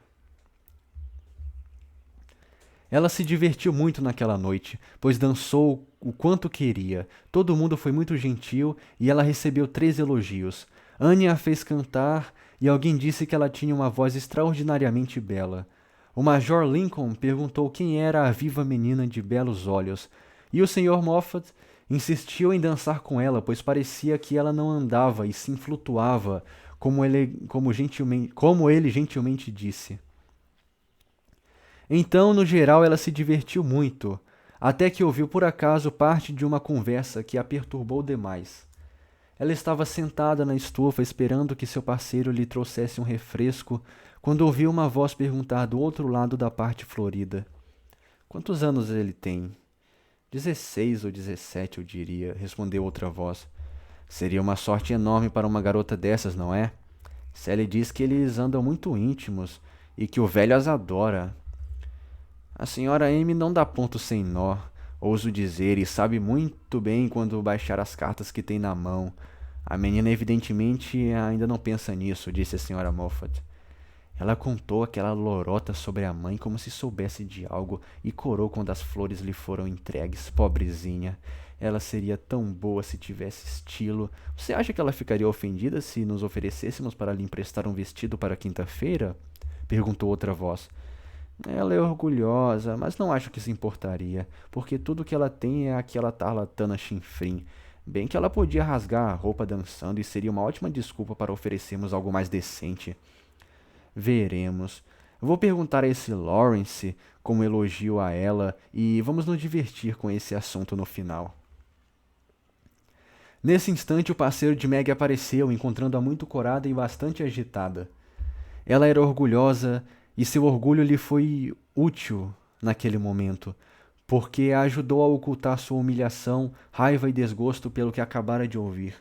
Ela se divertiu muito naquela noite, pois dançou o quanto queria. Todo mundo foi muito gentil e ela recebeu 3 elogios. Anne a fez cantar e alguém disse que ela tinha uma voz extraordinariamente bela. O Major Lincoln perguntou quem era a viva menina de belos olhos, e o Sr. Moffat insistiu em dançar com ela, pois parecia que ela não andava e sim flutuava, como ele gentilmente disse. Então, no geral, ela se divertiu muito, até que ouviu por acaso parte de uma conversa que a perturbou demais. Ela estava sentada na estufa esperando que seu parceiro lhe trouxesse um refresco, quando ouviu uma voz perguntar do outro lado da parte florida: "Quantos anos ele tem?" 16 ou 17, eu diria, respondeu outra voz. Seria uma sorte enorme para uma garota dessas, não é? Sally diz que eles andam muito íntimos e que o velho as adora. A senhora Amy não dá ponto sem nó, ouso dizer, e sabe muito bem quando baixar as cartas que tem na mão. A menina evidentemente ainda não pensa nisso, disse a senhora Moffat. Ela contou aquela lorota sobre a mãe como se soubesse de algo e corou quando as flores lhe foram entregues, pobrezinha. Ela seria tão boa se tivesse estilo. Você acha que ela ficaria ofendida se nos oferecêssemos para lhe emprestar um vestido para quinta-feira? Perguntou outra voz. Ela é orgulhosa, mas não acho que se importaria, porque tudo que ela tem é aquela tarlatana chinfrim. Bem que ela podia rasgar a roupa dançando e seria uma ótima desculpa para oferecermos algo mais decente. Veremos. Vou perguntar a esse Lawrence como elogio a ela e vamos nos divertir com esse assunto no final. Nesse instante, o parceiro de Meg apareceu, encontrando-a muito corada e bastante agitada. Ela era orgulhosa e seu orgulho lhe foi útil naquele momento, porque a ajudou a ocultar sua humilhação, raiva e desgosto pelo que acabara de ouvir.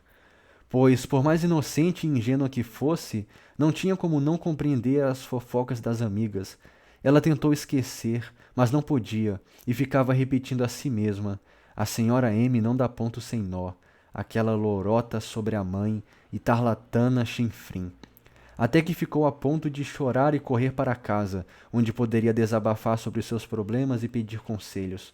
Pois, por mais inocente e ingênua que fosse, não tinha como não compreender as fofocas das amigas. Ela tentou esquecer, mas não podia, e ficava repetindo a si mesma: "A senhora M não dá ponto sem nó, aquela lorota sobre a mãe e tarlatana chinfrim." Até que ficou a ponto de chorar e correr para casa, onde poderia desabafar sobre seus problemas e pedir conselhos.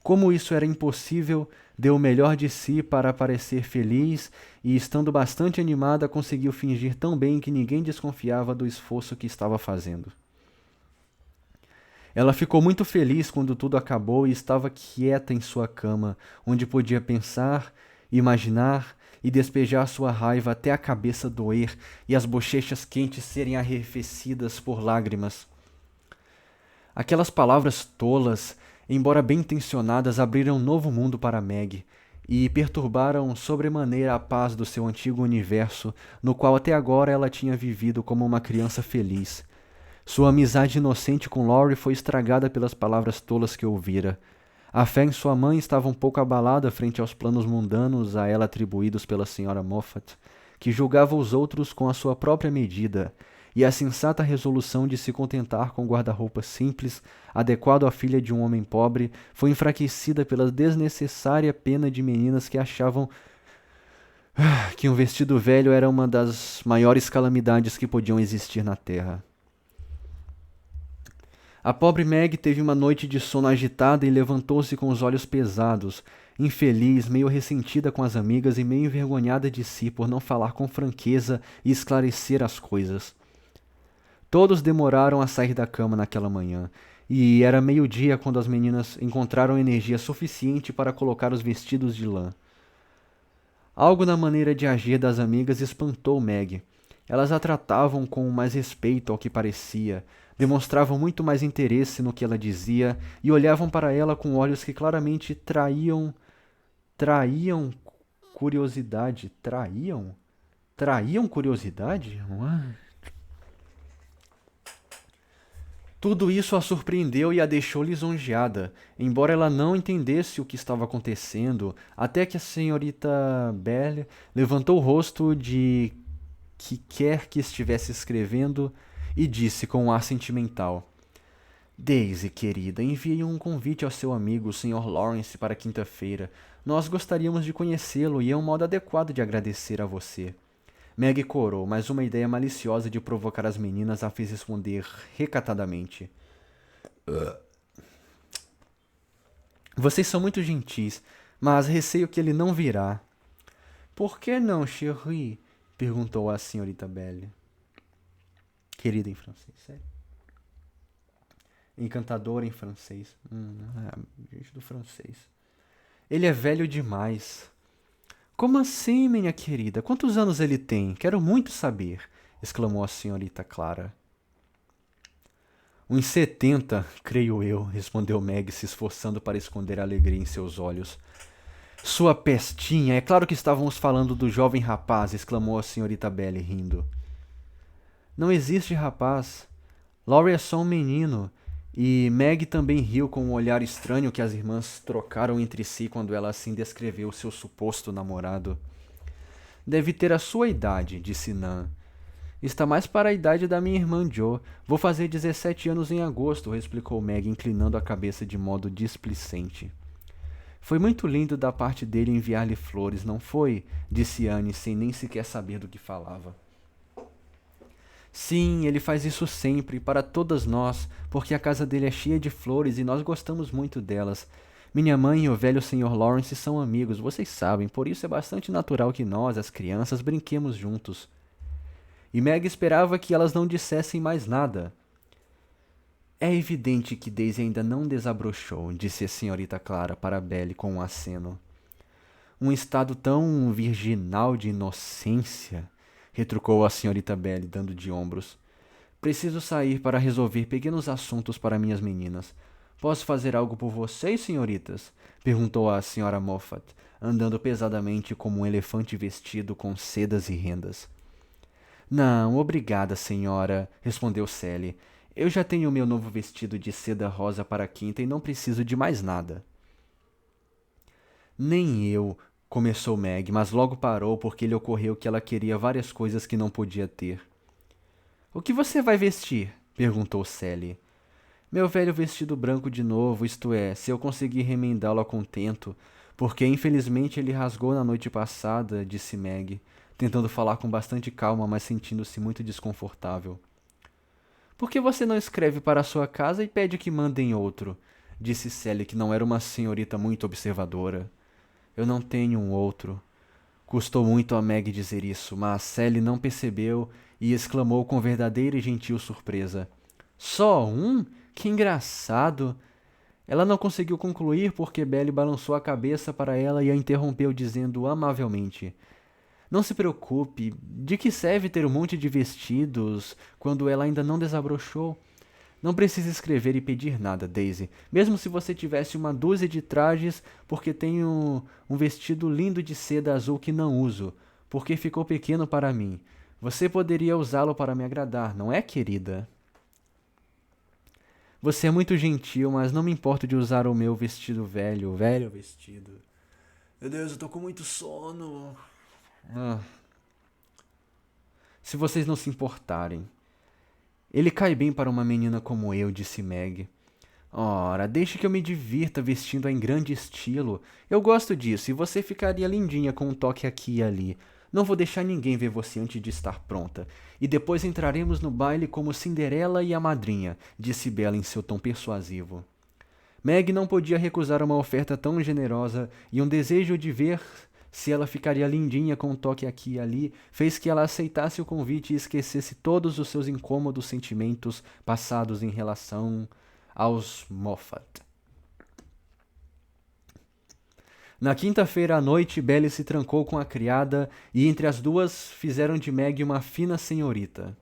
Como isso era impossível, deu o melhor de si para parecer feliz e, estando bastante animada, conseguiu fingir tão bem que ninguém desconfiava do esforço que estava fazendo. Ela ficou muito feliz quando tudo acabou e estava quieta em sua cama, onde podia pensar, imaginar e despejar sua raiva até a cabeça doer e as bochechas quentes serem arrefecidas por lágrimas. Aquelas palavras tolas, embora bem intencionadas, abriram um novo mundo para Meg e perturbaram sobremaneira a paz do seu antigo universo, no qual até agora ela tinha vivido como uma criança feliz. Sua amizade inocente com Laurie foi estragada pelas palavras tolas que ouvira. A fé em sua mãe estava um pouco abalada frente aos planos mundanos a ela atribuídos pela senhora Moffat, que julgava os outros com a sua própria medida, e a sensata resolução de se contentar com um guarda-roupa simples, adequado à filha de um homem pobre, foi enfraquecida pela desnecessária pena de meninas que achavam que um vestido velho era uma das maiores calamidades que podiam existir na terra. A pobre Meg teve uma noite de sono agitada e levantou-se com os olhos pesados, infeliz, meio ressentida com as amigas e meio envergonhada de si por não falar com franqueza e esclarecer as coisas. Todos demoraram a sair da cama naquela manhã, e era meio-dia quando as meninas encontraram energia suficiente para colocar os vestidos de lã. Algo na maneira de agir das amigas espantou Meg. Elas a tratavam com mais respeito ao que parecia, demonstravam muito mais interesse no que ela dizia e olhavam para ela com olhos que claramente traíam curiosidade. Traíam curiosidade? Tudo isso a surpreendeu e a deixou lisonjeada, embora ela não entendesse o que estava acontecendo, até que a senhorita Belle levantou o rosto de que quer que estivesse escrevendo e disse com um ar sentimental: Daisy, querida, enviei um convite ao seu amigo, o Sr. Lawrence, para quinta-feira. Nós gostaríamos de conhecê-lo e é um modo adequado de agradecer a você. Meg corou, mas uma ideia maliciosa de provocar as meninas a fez responder recatadamente. Vocês são muito gentis, mas receio que ele não virá. Por que não, chérie? Perguntou a senhorita Belle. Querida em francês, sério? Encantadora em francês. Gente do francês. Ele é velho demais. Como assim, minha querida? Quantos anos ele tem? Quero muito saber, exclamou a senhorita Clara. Uns 70, creio eu, respondeu Meg, se esforçando para esconder a alegria em seus olhos. Sua pestinha, é claro que estávamos falando do jovem rapaz, exclamou a senhorita Belle, rindo. Não existe rapaz. Laurie é só um menino. E Meg também riu com um olhar estranho que as irmãs trocaram entre si quando ela assim descreveu seu suposto namorado. Deve ter a sua idade, disse Nan. Está mais para a idade da minha irmã Jo. Vou fazer 17 anos em agosto, explicou Meg, inclinando a cabeça de modo displicente. Foi muito lindo da parte dele enviar-lhe flores, não foi? Disse Anne, sem nem sequer saber do que falava. Sim, ele faz isso sempre, para todas nós, porque a casa dele é cheia de flores e nós gostamos muito delas. Minha mãe e o velho Sr. Lawrence são amigos, vocês sabem, por isso é bastante natural que nós, as crianças, brinquemos juntos. E Meg esperava que elas não dissessem mais nada. É evidente que Daisy ainda não desabrochou, disse a senhorita Clara para Belle com um aceno. Um estado tão virginal de inocência, retrucou a senhorita Belle, dando de ombros. Preciso sair para resolver pequenos assuntos para minhas meninas. Posso fazer algo por vocês, senhoritas? Perguntou a senhora Moffat, andando pesadamente como um elefante vestido com sedas e rendas. Não, obrigada, senhora, respondeu Sally. Eu já tenho o meu novo vestido de seda rosa para a quinta e não preciso de mais nada. Nem eu, começou Meg, mas logo parou porque lhe ocorreu que ela queria várias coisas que não podia ter. O que você vai vestir? Perguntou Sally. Meu velho vestido branco de novo, isto é, se eu conseguir remendá-lo a contento, porque infelizmente ele rasgou na noite passada, disse Meg, tentando falar com bastante calma, mas sentindo-se muito desconfortável. Por que você não escreve para a sua casa e pede que mandem outro? Disse Sally, que não era uma senhorita muito observadora. Eu não tenho um outro. Custou muito a Meg dizer isso, mas Sally não percebeu e exclamou com verdadeira e gentil surpresa. Só um? Que engraçado! Ela não conseguiu concluir porque Belle balançou a cabeça para ela e a interrompeu dizendo amavelmente: Não se preocupe, de que serve ter um monte de vestidos quando ela ainda não desabrochou? Não precisa escrever e pedir nada, Daisy. Mesmo se você tivesse uma dúzia de trajes, porque tenho um vestido lindo de seda azul que não uso, porque ficou pequeno para mim. Você poderia usá-lo para me agradar, não é, querida? Você é muito gentil, mas não me importo de usar o meu vestido velho, o velho vestido. Meu Deus, eu tô com muito sono. Se vocês não se importarem. Ele cai bem para uma menina como eu, disse Meg. Ora, deixe que eu me divirta vestindo em grande estilo. Eu gosto disso e você ficaria lindinha com um toque aqui e ali. Não vou deixar ninguém ver você antes de estar pronta. E depois entraremos no baile como Cinderela e a madrinha, disse Bella em seu tom persuasivo. Meg não podia recusar uma oferta tão generosa e um desejo de ver se ela ficaria lindinha com um toque aqui e ali, fez que ela aceitasse o convite e esquecesse todos os seus incômodos sentimentos passados em relação aos Moffat. Na quinta-feira à noite, Belle se trancou com a criada e entre as duas fizeram de Meg uma fina senhorita.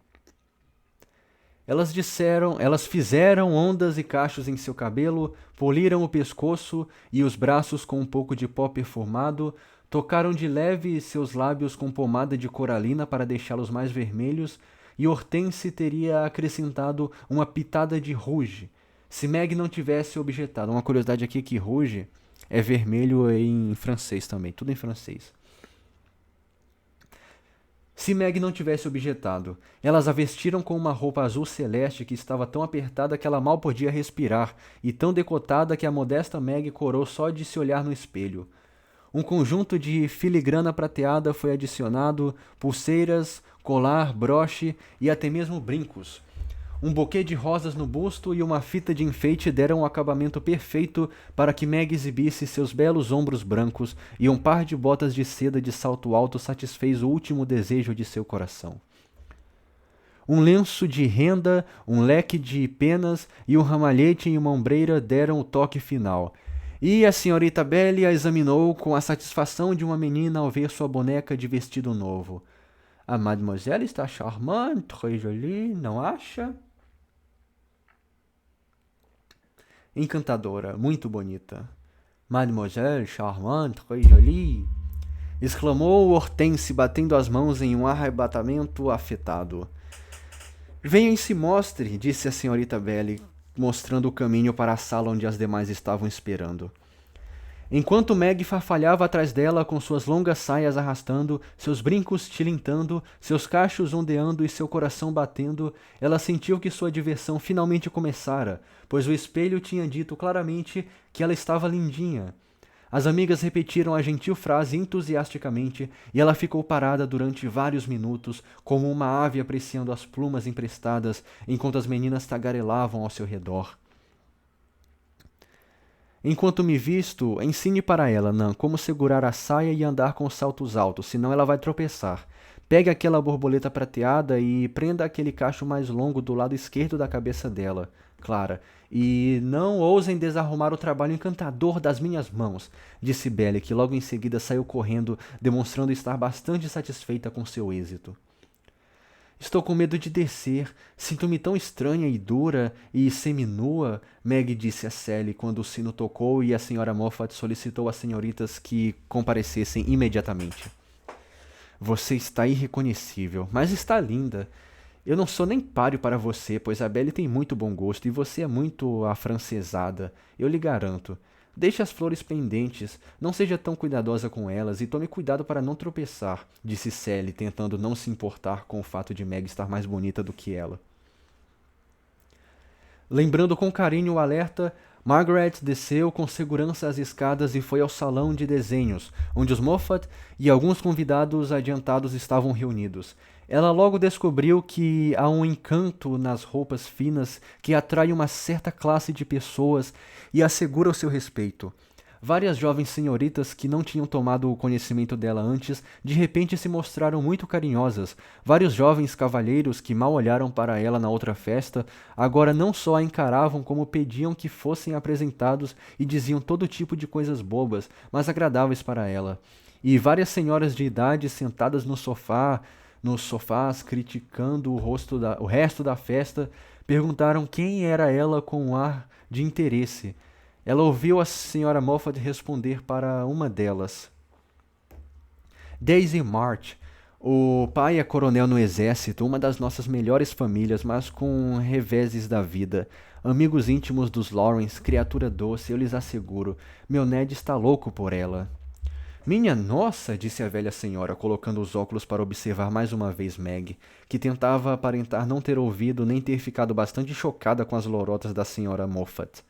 Elas fizeram ondas e cachos em seu cabelo, poliram o pescoço e os braços com um pouco de pó perfumado, tocaram de leve seus lábios com pomada de coralina para deixá-los mais vermelhos e Hortense teria acrescentado uma pitada de rouge, se Meg não tivesse objetado. Uma curiosidade aqui é que rouge é vermelho em francês também, tudo em francês. Se Meg não tivesse objetado, elas a vestiram com uma roupa azul celeste que estava tão apertada que ela mal podia respirar, e tão decotada que a modesta Meg corou só de se olhar no espelho. Um conjunto de filigrana prateada foi adicionado, pulseiras, colar, broche e até mesmo brincos. Um buquê de rosas no busto e uma fita de enfeite deram um acabamento perfeito para que Meg exibisse seus belos ombros brancos, e um par de botas de seda de salto alto satisfez o último desejo de seu coração. Um lenço de renda, um leque de penas e um ramalhete em uma ombreira deram o toque final. E a senhorita Belle a examinou com a satisfação de uma menina ao ver sua boneca de vestido novo. A mademoiselle está charmante, très jolie, não acha? Encantadora, muito bonita. Mademoiselle charmante, très jolie, exclamou Hortense, batendo as mãos em um arrebatamento afetado. Venha e se mostre, disse a senhorita Belle, mostrando o caminho para a sala onde as demais estavam esperando. Enquanto Meg farfalhava atrás dela com suas longas saias arrastando, seus brincos tilintando, seus cachos ondeando e seu coração batendo, ela sentiu que sua diversão finalmente começara, pois o espelho tinha dito claramente que ela estava lindinha. As amigas repetiram a gentil frase entusiasticamente e ela ficou parada durante vários minutos, como uma ave apreciando as plumas emprestadas, enquanto as meninas tagarelavam ao seu redor. Enquanto me visto, ensine para ela, Nan, como segurar a saia e andar com os saltos altos, senão ela vai tropeçar. Pegue aquela borboleta prateada e prenda aquele cacho mais longo do lado esquerdo da cabeça dela, Clara. E não ousem desarrumar o trabalho encantador das minhas mãos, disse Belle, que logo em seguida saiu correndo, demonstrando estar bastante satisfeita com seu êxito. Estou com medo de descer. Sinto-me tão estranha e dura e seminua, Meg disse a Sally quando o sino tocou e a senhora Moffat solicitou às senhoritas que comparecessem imediatamente. Você está irreconhecível, mas está linda. Eu não sou nem páreo para você, pois a Belle tem muito bom gosto e você é muito afrancesada, eu lhe garanto. Deixe as flores pendentes, não seja tão cuidadosa com elas e tome cuidado para não tropeçar, disse Sally, tentando não se importar com o fato de Meg estar mais bonita do que ela. Lembrando com carinho o alerta, Margaret desceu com segurança as escadas e foi ao salão de desenhos, onde os Moffat e alguns convidados adiantados estavam reunidos. Ela logo descobriu que há um encanto nas roupas finas que atrai uma certa classe de pessoas e assegura o seu respeito. Várias jovens senhoritas que não tinham tomado o conhecimento dela antes, de repente se mostraram muito carinhosas. Vários jovens cavalheiros que mal olharam para ela na outra festa, agora não só a encaravam como pediam que fossem apresentados e diziam todo tipo de coisas bobas, mas agradáveis para ela. E várias senhoras de idade sentadas nos sofás, criticando o resto da festa, perguntaram quem era ela com um ar de interesse. Ela ouviu a senhora Moffat responder para uma delas. Daisy March. O pai é coronel no exército, uma das nossas melhores famílias, mas com reveses da vida. Amigos íntimos dos Lawrence, criatura doce, eu lhes asseguro. Meu Ned está louco por ela. Minha nossa, disse a velha senhora, colocando os óculos para observar mais uma vez Meg, que tentava aparentar não ter ouvido nem ter ficado bastante chocada com as lorotas da senhora Moffat.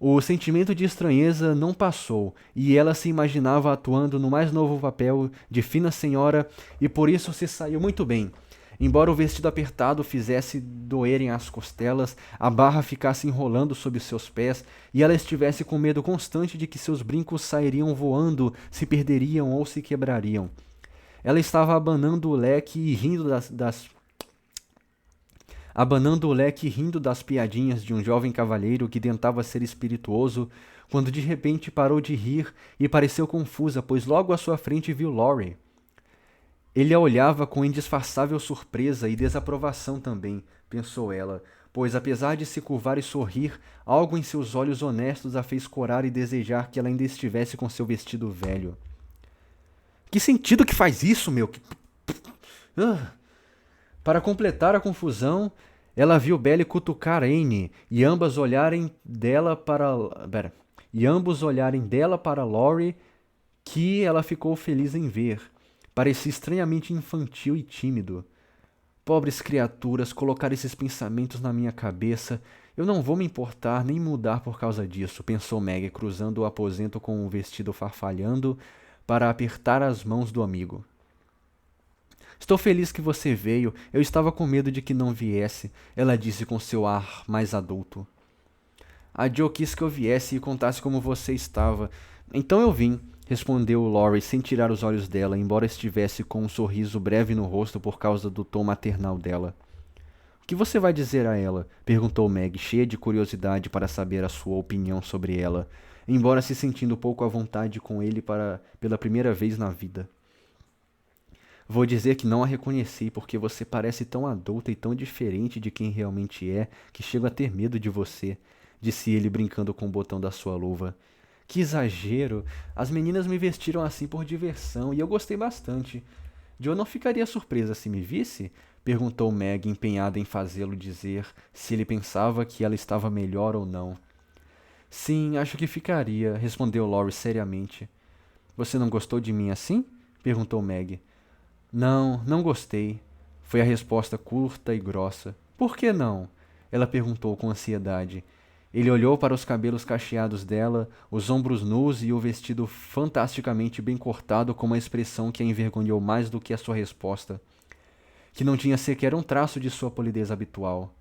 O sentimento de estranheza não passou, e ela se imaginava atuando no mais novo papel de fina senhora, e por isso se saiu muito bem. Embora o vestido apertado fizesse doerem as costelas, a barra ficasse enrolando sob os seus pés, e ela estivesse com medo constante de que seus brincos sairiam voando, se perderiam ou se quebrariam. Ela estava abanando o leque e rindo das piadinhas de um jovem cavalheiro que tentava ser espirituoso, quando de repente parou de rir e pareceu confusa, pois logo à sua frente viu Laurie. Ele a olhava com indisfarçável surpresa e desaprovação também, pensou ela, pois apesar de se curvar e sorrir, algo em seus olhos honestos a fez corar e desejar que ela ainda estivesse com seu vestido velho. Que sentido que faz isso, meu? Para completar a confusão, ela viu Belly cutucar Anne e ambas olharem dela para. Pera. E ambos olharem dela para Laurie, que ela ficou feliz em ver. Parecia estranhamente infantil e tímido. Pobres criaturas, colocar esses pensamentos na minha cabeça. Eu não vou me importar nem mudar por causa disso, pensou Meg, cruzando o aposento com o vestido farfalhando para apertar as mãos do amigo. Estou feliz que você veio. Eu estava com medo de que não viesse, ela disse com seu ar mais adulto. A Joe quis que eu viesse e contasse como você estava. Então eu vim, respondeu Laurie sem tirar os olhos dela, embora estivesse com um sorriso breve no rosto por causa do tom maternal dela. O que você vai dizer a ela? Perguntou Meg, cheia de curiosidade para saber a sua opinião sobre ela, embora se sentindo pouco à vontade com ele pela primeira vez na vida. Vou dizer que não a reconheci porque você parece tão adulta e tão diferente de quem realmente é que chego a ter medo de você, disse ele brincando com o botão da sua luva. Que exagero! As meninas me vestiram assim por diversão e eu gostei bastante. Joe não ficaria surpresa se me visse? Perguntou Meg, empenhada em fazê-lo dizer se ele pensava que ela estava melhor ou não. Sim, acho que ficaria, respondeu Laurie seriamente. Você não gostou de mim assim? Perguntou Meg. Não, não gostei. Foi a resposta curta e grossa. Por que não? Ela perguntou com ansiedade. Ele olhou para os cabelos cacheados dela, os ombros nus e o vestido fantasticamente bem cortado com uma expressão que a envergonhou mais do que a sua resposta, que não tinha sequer um traço de sua polidez habitual.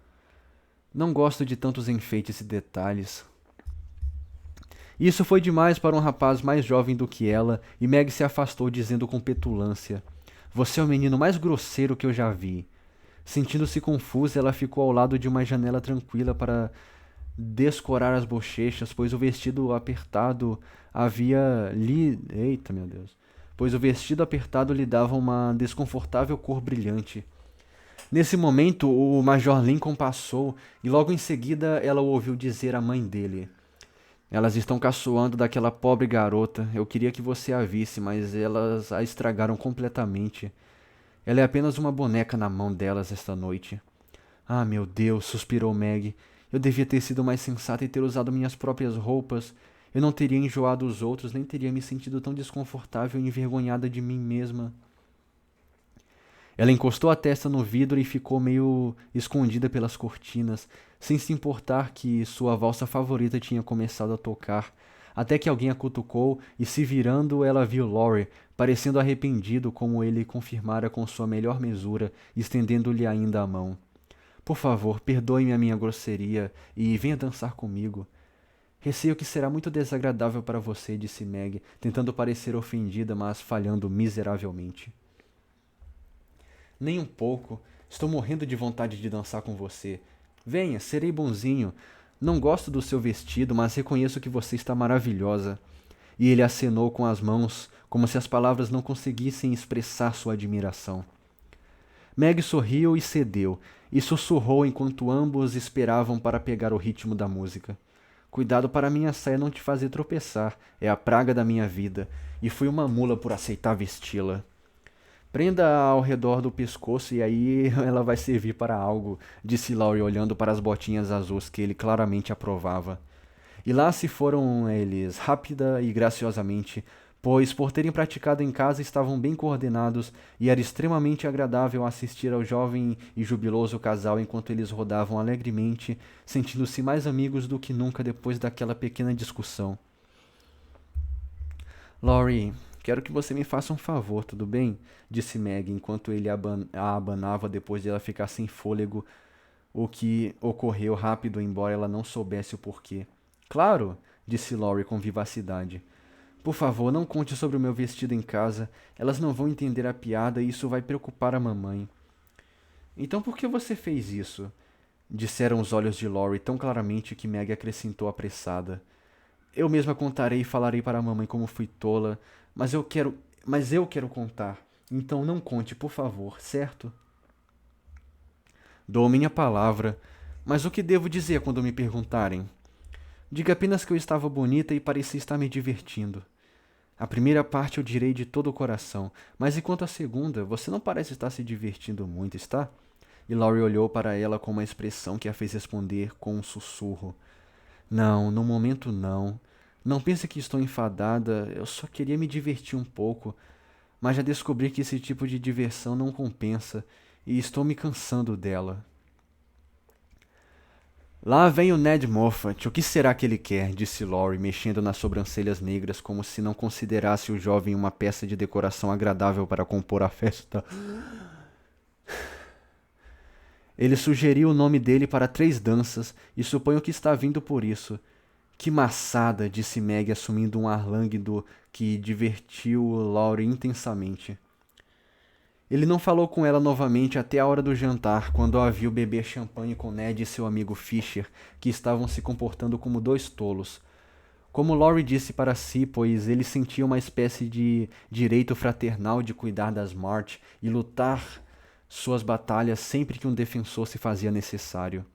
Não gosto de tantos enfeites e detalhes. Isso foi demais para um rapaz mais jovem do que ela, e Meg se afastou dizendo com petulância: Você é o menino mais grosseiro que eu já vi. Sentindo-se confusa, ela ficou ao lado de uma janela tranquila para descorar as bochechas, pois o vestido apertado Eita, meu Deus. Pois o vestido apertado lhe dava uma desconfortável cor brilhante. Nesse momento, o Major Lincoln passou e logo em seguida ela o ouviu dizer à mãe dele: Elas estão caçoando daquela pobre garota. Eu queria que você a visse, mas elas a estragaram completamente. Ela é apenas uma boneca na mão delas esta noite. Ah, meu Deus, suspirou Meg. Eu devia ter sido mais sensata e ter usado minhas próprias roupas. Eu não teria enjoado os outros, nem teria me sentido tão desconfortável e envergonhada de mim mesma. Ela encostou a testa no vidro e ficou meio escondida pelas cortinas, sem se importar que sua valsa favorita tinha começado a tocar, até que alguém a cutucou e, se virando, ela viu Laurie, parecendo arrependido como ele confirmara com sua melhor mesura, estendendo-lhe ainda a mão. Por favor, perdoe-me a minha grosseria e venha dançar comigo. Receio que será muito desagradável para você, disse Meg, tentando parecer ofendida, mas falhando miseravelmente. Nem um pouco. Estou morrendo de vontade de dançar com você. Venha, serei bonzinho. Não gosto do seu vestido, mas reconheço que você está maravilhosa. E ele acenou com as mãos, como se as palavras não conseguissem expressar sua admiração. Meg sorriu e cedeu, e sussurrou enquanto ambos esperavam para pegar o ritmo da música. Cuidado para minha saia não te fazer tropeçar, é a praga da minha vida, e fui uma mula por aceitar vesti-la. Prenda ao redor do pescoço e aí ela vai servir para algo, disse Laurie olhando para as botinhas azuis que ele claramente aprovava. E lá se foram eles, rápida e graciosamente, pois por terem praticado em casa estavam bem coordenados e era extremamente agradável assistir ao jovem e jubiloso casal enquanto eles rodavam alegremente, sentindo-se mais amigos do que nunca depois daquela pequena discussão. Laurie, quero que você me faça um favor, tudo bem? Disse Meg, enquanto ele a abanava depois de ela ficar sem fôlego, o que ocorreu rápido, embora ela não soubesse o porquê. Claro, disse Laurie com vivacidade. Por favor, não conte sobre o meu vestido em casa. Elas não vão entender a piada e isso vai preocupar a mamãe. Então por que você fez isso? Disseram os olhos de Laurie tão claramente que Meg acrescentou apressada. Eu mesma contarei e falarei para a mamãe como fui tola, mas eu quero contar. Então não conte, por favor, certo? Dou minha palavra, mas o que devo dizer quando me perguntarem? Diga apenas que eu estava bonita e parecia estar me divertindo. A primeira parte eu direi de todo o coração, mas enquanto a segunda, você não parece estar se divertindo muito, está? E Laurie olhou para ela com uma expressão que a fez responder com um sussurro. Não, no momento não. Não pense que estou enfadada, eu só queria me divertir um pouco, mas já descobri que esse tipo de diversão não compensa e estou me cansando dela. Lá vem o Ned Moffat. O que será que ele quer? Disse Laurie, mexendo nas sobrancelhas negras como se não considerasse o jovem uma peça de decoração agradável para compor a festa. Ele sugeriu o nome dele para 3 danças e suponho que está vindo por isso. Que maçada, disse Meg, assumindo um ar lânguido que divertiu Laurie intensamente. Ele não falou com ela novamente até a hora do jantar, quando a viu beber champanhe com Ned e seu amigo Fisher, que estavam se comportando como 2 tolos. Como Laurie disse para si, pois ele sentia uma espécie de direito fraternal de cuidar das Mart e lutar suas batalhas sempre que um defensor se fazia necessário.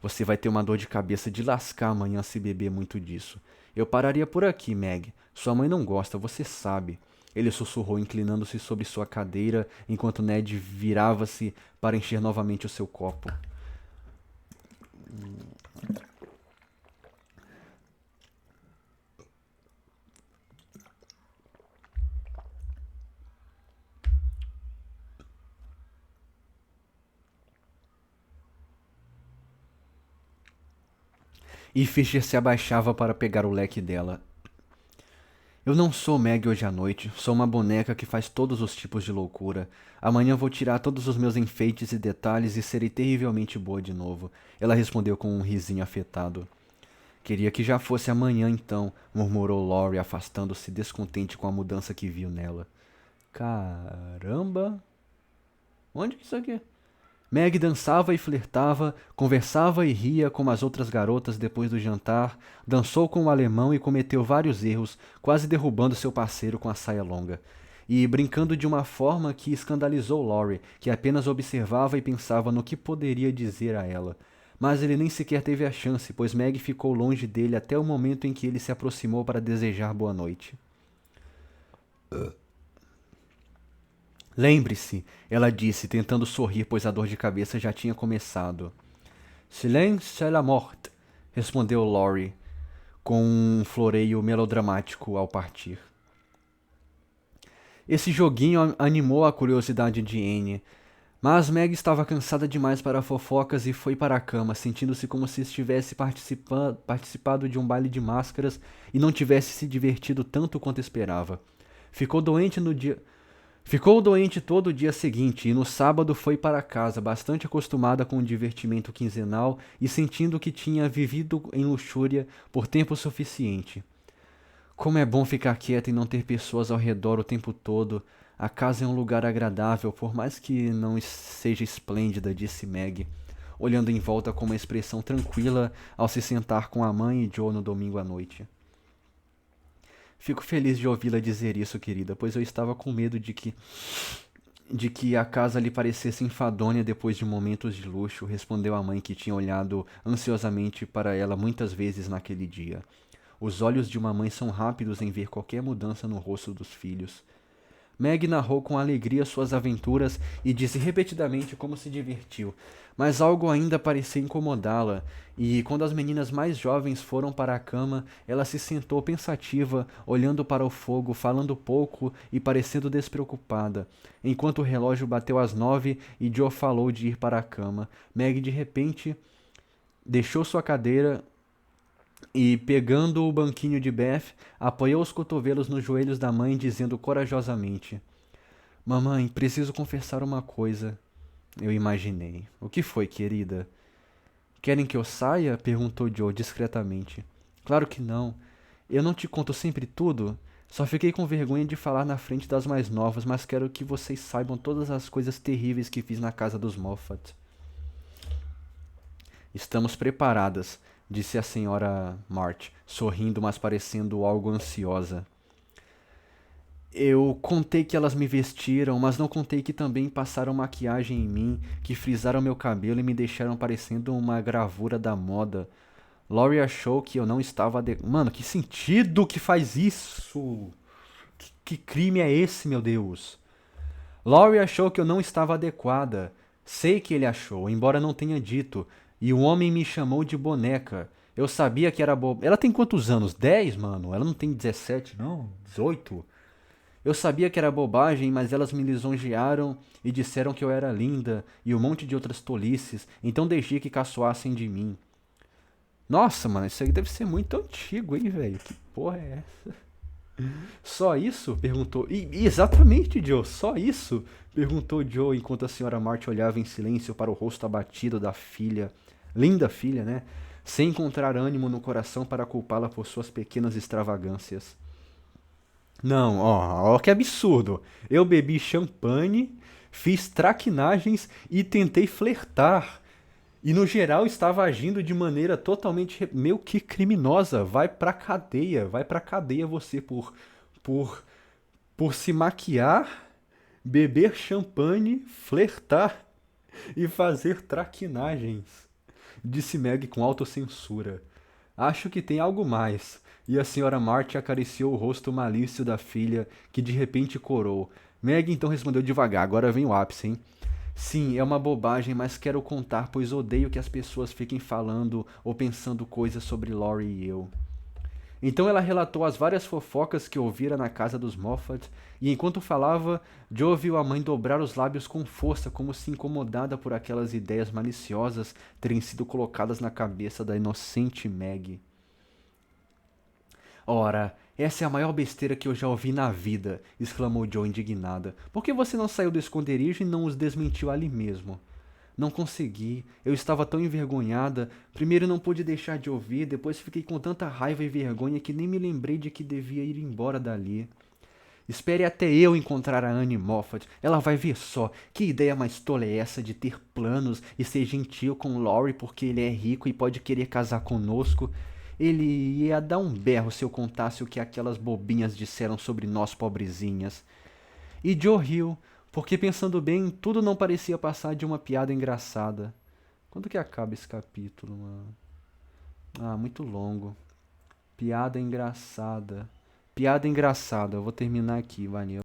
Você vai ter uma dor de cabeça de lascar amanhã se beber muito disso. Eu pararia por aqui, Meg. Sua mãe não gosta, você sabe. Ele sussurrou, inclinando-se sobre sua cadeira, enquanto Ned virava-se para encher novamente o seu copo. E Fischer se abaixava para pegar o leque dela. Eu não sou Meg hoje à noite, sou uma boneca que faz todos os tipos de loucura. Amanhã vou tirar todos os meus enfeites e detalhes e serei terrivelmente boa de novo. Ela respondeu com um risinho afetado. Queria que já fosse amanhã então, murmurou Laurie, afastando-se descontente com a mudança que viu nela. Caramba! Onde que isso aqui é? Meg dançava e flertava, conversava e ria como as outras garotas depois do jantar, dançou com o alemão e cometeu vários erros, quase derrubando seu parceiro com a saia longa. E brincando de uma forma que escandalizou Laurie, que apenas observava e pensava no que poderia dizer a ela. Mas ele nem sequer teve a chance, pois Meg ficou longe dele até o momento em que ele se aproximou para desejar boa noite. Lembre-se, ela disse, tentando sorrir, pois a dor de cabeça já tinha começado. Silence est la morte, respondeu Laurie, com um floreio melodramático ao partir. Esse joguinho animou a curiosidade de Anne, mas Meg estava cansada demais para fofocas e foi para a cama, sentindo-se como se estivesse participado de um baile de máscaras e não tivesse se divertido tanto quanto esperava. Ficou doente no dia... Ficou doente todo o dia seguinte e no sábado foi para casa, bastante acostumada com o divertimento quinzenal e sentindo que tinha vivido em luxúria por tempo suficiente. Como é bom ficar quieta e não ter pessoas ao redor o tempo todo. A casa é um lugar agradável, por mais que não seja esplêndida, disse Meg, olhando em volta com uma expressão tranquila ao se sentar com a mãe e Joe no domingo à noite. Fico feliz de ouvi-la dizer isso, querida, pois eu estava com medo de que a casa lhe parecesse enfadonha depois de momentos de luxo, respondeu a mãe que tinha olhado ansiosamente para ela muitas vezes naquele dia. Os olhos de uma mãe são rápidos em ver qualquer mudança no rosto dos filhos. Meg narrou com alegria suas aventuras e disse repetidamente como se divertiu, mas algo ainda parecia incomodá-la, e quando as meninas mais jovens foram para a cama, ela se sentou pensativa, olhando para o fogo, falando pouco e parecendo despreocupada. Enquanto o relógio bateu às 9 e Joe falou de ir para a cama, Meg de repente deixou sua cadeira e, pegando o banquinho de Beth, apoiou os cotovelos nos joelhos da mãe, dizendo corajosamente: Mamãe, preciso confessar uma coisa. Eu imaginei. O que foi, querida? Querem que eu saia? Perguntou Joe discretamente. Claro que não. Eu não te conto sempre tudo. Só fiquei com vergonha de falar na frente das mais novas, mas quero que vocês saibam todas as coisas terríveis que fiz na casa dos Moffat. Estamos preparadas, disse a senhora March, sorrindo, mas parecendo algo ansiosa. Eu contei que elas me vestiram, mas não contei que também passaram maquiagem em mim, que frisaram meu cabelo e me deixaram parecendo uma gravura da moda. Laurie achou que eu não estava... Mano, que sentido que faz isso? Que crime é esse, meu Deus? Laurie achou que eu não estava adequada. Sei que ele achou, embora não tenha dito. E o homem me chamou de boneca. Eu sabia que era Ela tem quantos anos? 10, mano? Ela não tem 17, não? 18? Eu sabia que era bobagem, mas elas me lisonjearam e disseram que eu era linda e um monte de outras tolices, então deixei que caçoassem de mim. Nossa, mano, isso aí deve ser muito antigo, hein, velho? Que porra é essa? Só isso? Perguntou. Exatamente, Joe, só isso? Perguntou Joe enquanto a senhora Martin olhava em silêncio para o rosto abatido da filha. Linda filha, né? Sem encontrar ânimo no coração para culpá-la por suas pequenas extravagâncias. Não, ó que absurdo. Eu bebi champanhe, fiz traquinagens e tentei flertar. E no geral estava agindo de maneira totalmente, meu, que criminosa. Vai pra cadeia você por por se maquiar, beber champanhe, flertar e fazer traquinagens, disse Meg com autocensura. Acho que tem algo mais. E a senhora Martin acariciou o rosto malício da filha, que de repente corou. Meg então respondeu devagar, agora vem o ápice, hein? Sim, é uma bobagem, mas quero contar, pois odeio que as pessoas fiquem falando ou pensando coisas sobre Laurie e eu. Então ela relatou as várias fofocas que ouvira na casa dos Moffat, e enquanto falava, Joe viu a mãe dobrar os lábios com força, como se incomodada por aquelas ideias maliciosas terem sido colocadas na cabeça da inocente Meg. Ora, essa é a maior besteira que eu já ouvi na vida, exclamou Joe indignada. Por que você não saiu do esconderijo e não os desmentiu ali mesmo? Não consegui, eu estava tão envergonhada. Primeiro não pude deixar de ouvir, depois fiquei com tanta raiva e vergonha que nem me lembrei de que devia ir embora dali. Espere até eu encontrar a Annie Moffat. Ela vai ver só. Que ideia mais tola é essa de ter planos e ser gentil com Laurie porque ele é rico e pode querer casar conosco? Ele ia dar um berro se eu contasse o que aquelas bobinhas disseram sobre nós pobrezinhas. E Joe riu, porque pensando bem, tudo não parecia passar de uma piada engraçada. Quando que acaba esse capítulo, mano? Ah, muito longo. Piada engraçada. Piada engraçada. Eu vou terminar aqui, valeu.